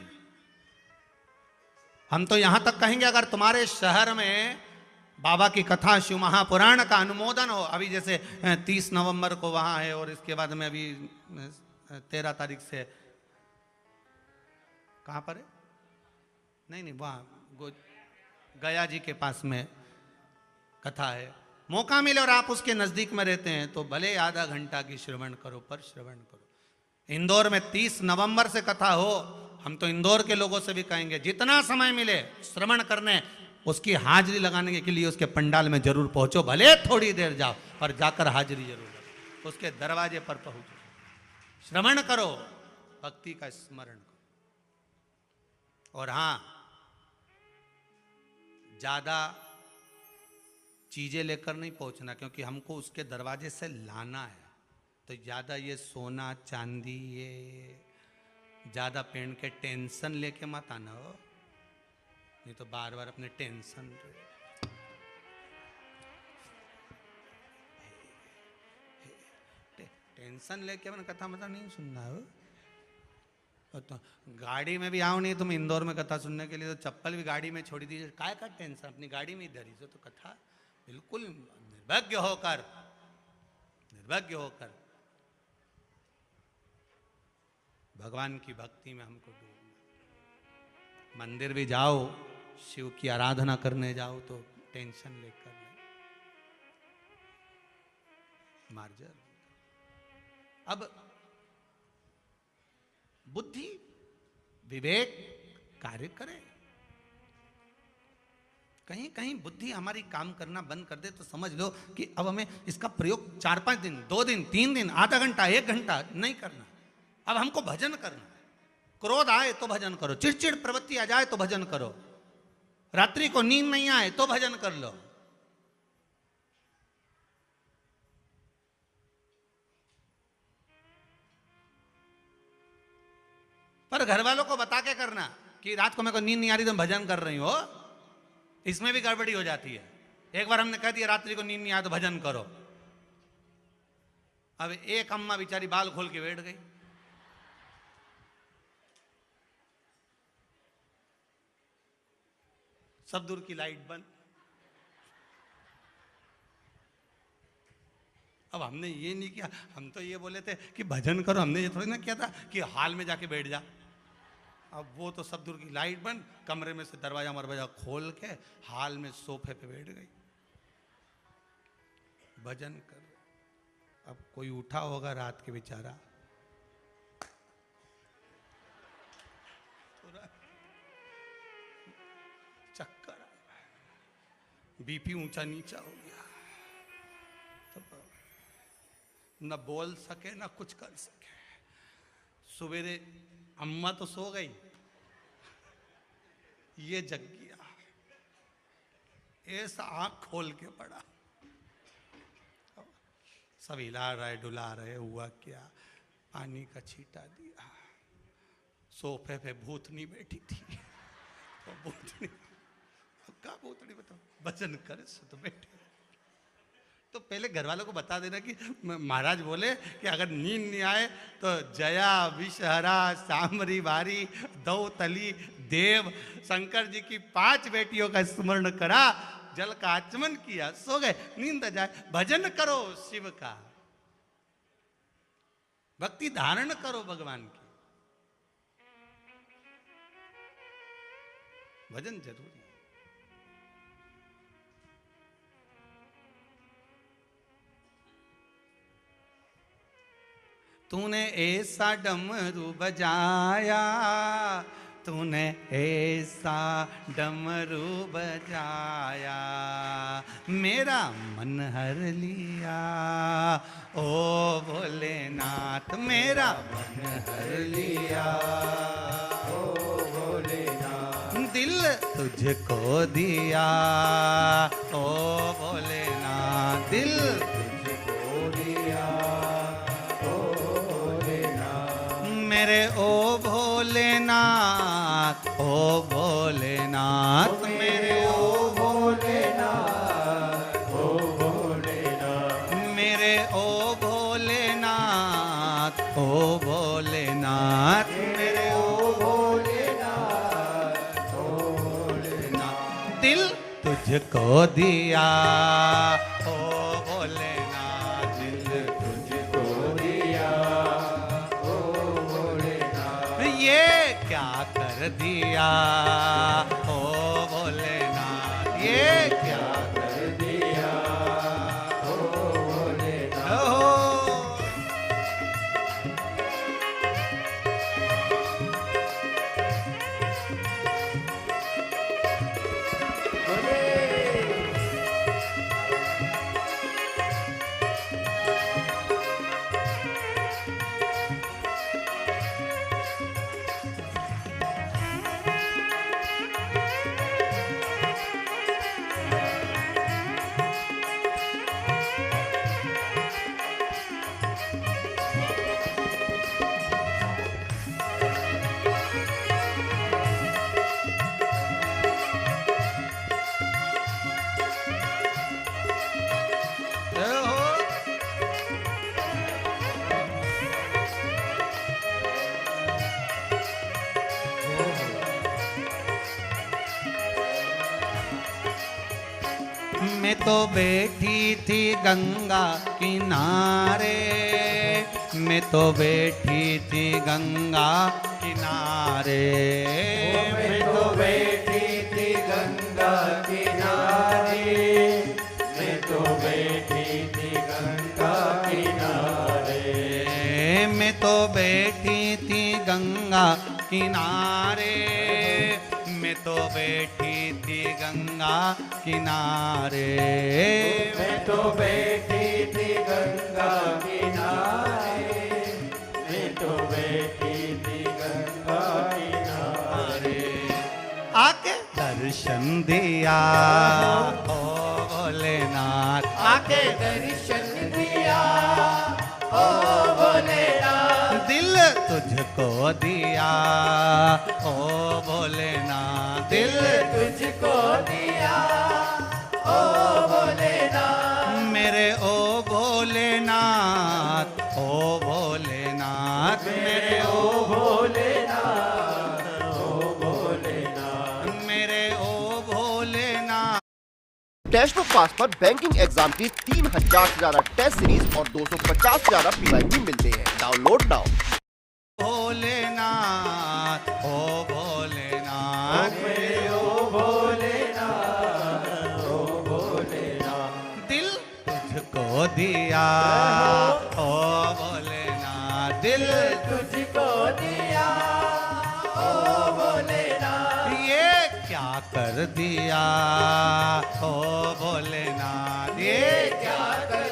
हम तो यहां तक कहेंगे अगर तुम्हारे शहर में बाबा की कथा, शिव महापुराण का अनुमोदन हो, अभी जैसे 30 नवंबर को वहां है और इसके बाद में अभी 13 तारीख से कहां पर है, नहीं वहां गया जी के पास में कथा है। मौका मिले और आप उसके नजदीक में रहते हैं तो भले आधा घंटा की श्रवण करो, पर श्रवण करो। इंदौर में 30 नवंबर से कथा हो, हम तो इंदौर के लोगों से भी कहेंगे जितना समय मिले श्रवण करने, उसकी हाजिरी लगाने के लिए उसके पंडाल में जरूर पहुंचो, भले थोड़ी देर जाओ पर जाकर हाजिरी जरूर लगाओ, उसके दरवाजे पर पहुंचो, श्रवण करो, भक्ति का स्मरण करो। और हां, ज्यादा चीजें लेकर नहीं पहुंचना, क्योंकि हमको उसके दरवाजे से लाना है। तो ज्यादा ये सोना चांदी ये ज्यादा पहन के टेंशन लेके मत आना हो, नहीं तो बार बार अपने टेंशन टेंशन लेके अपने कथा मता नहीं सुनना हो। तो गाड़ी में भी आओ नहीं तुम इंदौर में कथा सुनने के लिए, तो चप्पल भी गाड़ी में छोड़ दीजिए, काय का टेंशन, अपनी गाड़ी में ही धरी से तो कथा बिल्कुल निर्भज्ञ होकर भगवान की भक्ति में हमको डूबना। मंदिर भी जाओ, शिव की आराधना करने जाओ तो टेंशन लेकर नहीं, मार्जर। अब बुद्धि विवेक कार्य करे, कहीं कहीं बुद्धि हमारी काम करना बंद कर दे तो समझ लो कि अब हमें इसका प्रयोग 4-5 दिन, 2 दिन, 3 दिन, आधा घंटा, 1 घंटा नहीं करना। अब हमको भजन करना है। क्रोध आए तो भजन करो, चिड़चिड़ प्रवृत्ति आ जाए तो भजन करो, रात्रि को नींद नहीं आए तो भजन कर लो। पर घर वालों को बता के करना कि रात को मेरे को नींद नहीं आ रही तो भजन कर रही हो, इसमें भी गड़बड़ी हो जाती है। एक बार हमने कह दिया रात्रि को नींद नहीं आया तो भजन करो, अब एक अम्मा बेचारी बाल खोल के बैठ गई, सब दूर की लाइट बंद। अब हमने ये नहीं किया, हम तो ये बोले थे कि भजन करो, हमने ये थोड़ी ना किया था कि हाल में जाके बैठ जा। अब वो तो सब दूर की लाइट बंद, कमरे में से दरवाजा मरवाजा खोल के हाल में सोफे पे बैठ गई, भजन कर। अब कोई उठा होगा रात के बेचारा, चक्कर बीपी ऊंचा नीचा हो गया, तो न बोल सके न कुछ कर सके। सवेरे अम्मा तो सो गई, ये जग गया, ऐसा आंख खोल के पड़ा, सब हिला रहे डुला रहे, हुआ क्या, पानी का छींटा दिया, सोफे पे भूतनी बैठी थी, तो भूतनी का भूतनी बताओ भजन करे तो बैठे। तो पहले घर वालों को बता देना कि महाराज बोले कि अगर नींद नहीं आए तो जया विषहरा सामरी बारी दो तली देव शंकर जी की 5 बेटियों का स्मरण करा, जल का आचमन किया, सो गए, नींद आ जाए। भजन करो शिव का, भक्ति धारण करो भगवान की, भजन जरूरी है। तूने ऐसा डमरू बजाया, तूने ऐसा डमरू बजाया, मेरा मन हर लिया, ओ भोलेनाथ मेरा मन हर लिया, ओ भोलेनाथ दिल तुझको दिया, ओ भोलेनाथ दिल तुझको दिया, मेरे ओ भोलेनाथ, ओ भोलेनाथ मेरे ओ भोलेनाथ, ओ भोलेनाथ मेरे ओ भोलेनाथ, ओ भोलेनाथ मेरे ओ भोलेनाथ, ओ भोलेनाथ दिल तुझको दिया, ओ भोलेनाथ दिल तुझको दिया, ये क्या कर दिया, ओ भोलेनाथ ये क्या कर दिया, ओ भोलेनाथ। मैं तो बैठी थी गंगा किनारे, मैं तो बैठी थी गंगा किनारे, मैं तो बैठी थी गंगा किनारे, मैं तो बैठी थी गंगा किनारे, मैं तो बैठी थी गंगा किनारे, मैं तो बैठी थी गंगा किनारे, मैं तो बैठी थी गंगा किनारे, मैं तो बैठी थी गंगा किनारे। आके दर्शन दिया ओ भोलेनाथ, आके दर्शन दिया ओ भोलेनाथ, दिल तुझको दिया ओ भोलेनाथ, दिल तुझको दिया ओ भोलेनाथ, मेरे ओ भोलेनाथ, ओ भोलेनाथ, मेरे ओ भोलेनाथ, ओ भोलेनाथ। मेरे ओ भोलेनाथ। टेस्ट बुक पास पर बैंकिंग एग्जाम की 3000 से ज्यादा टेस्ट सीरीज और 250 से ज्यादा PYQ मिलते हैं। Download now. भोलेनाथ, ओ भोलेनाथ, मेरे ओ भोलेनाथ, ओ भोलेनाथ, दिल तुझको दिया ओ भोलेनाथ, दिल तुझको दिया ओ भोलेनाथ, ये क्या कर दिया ओ भोलेनाथ, ये क्या कर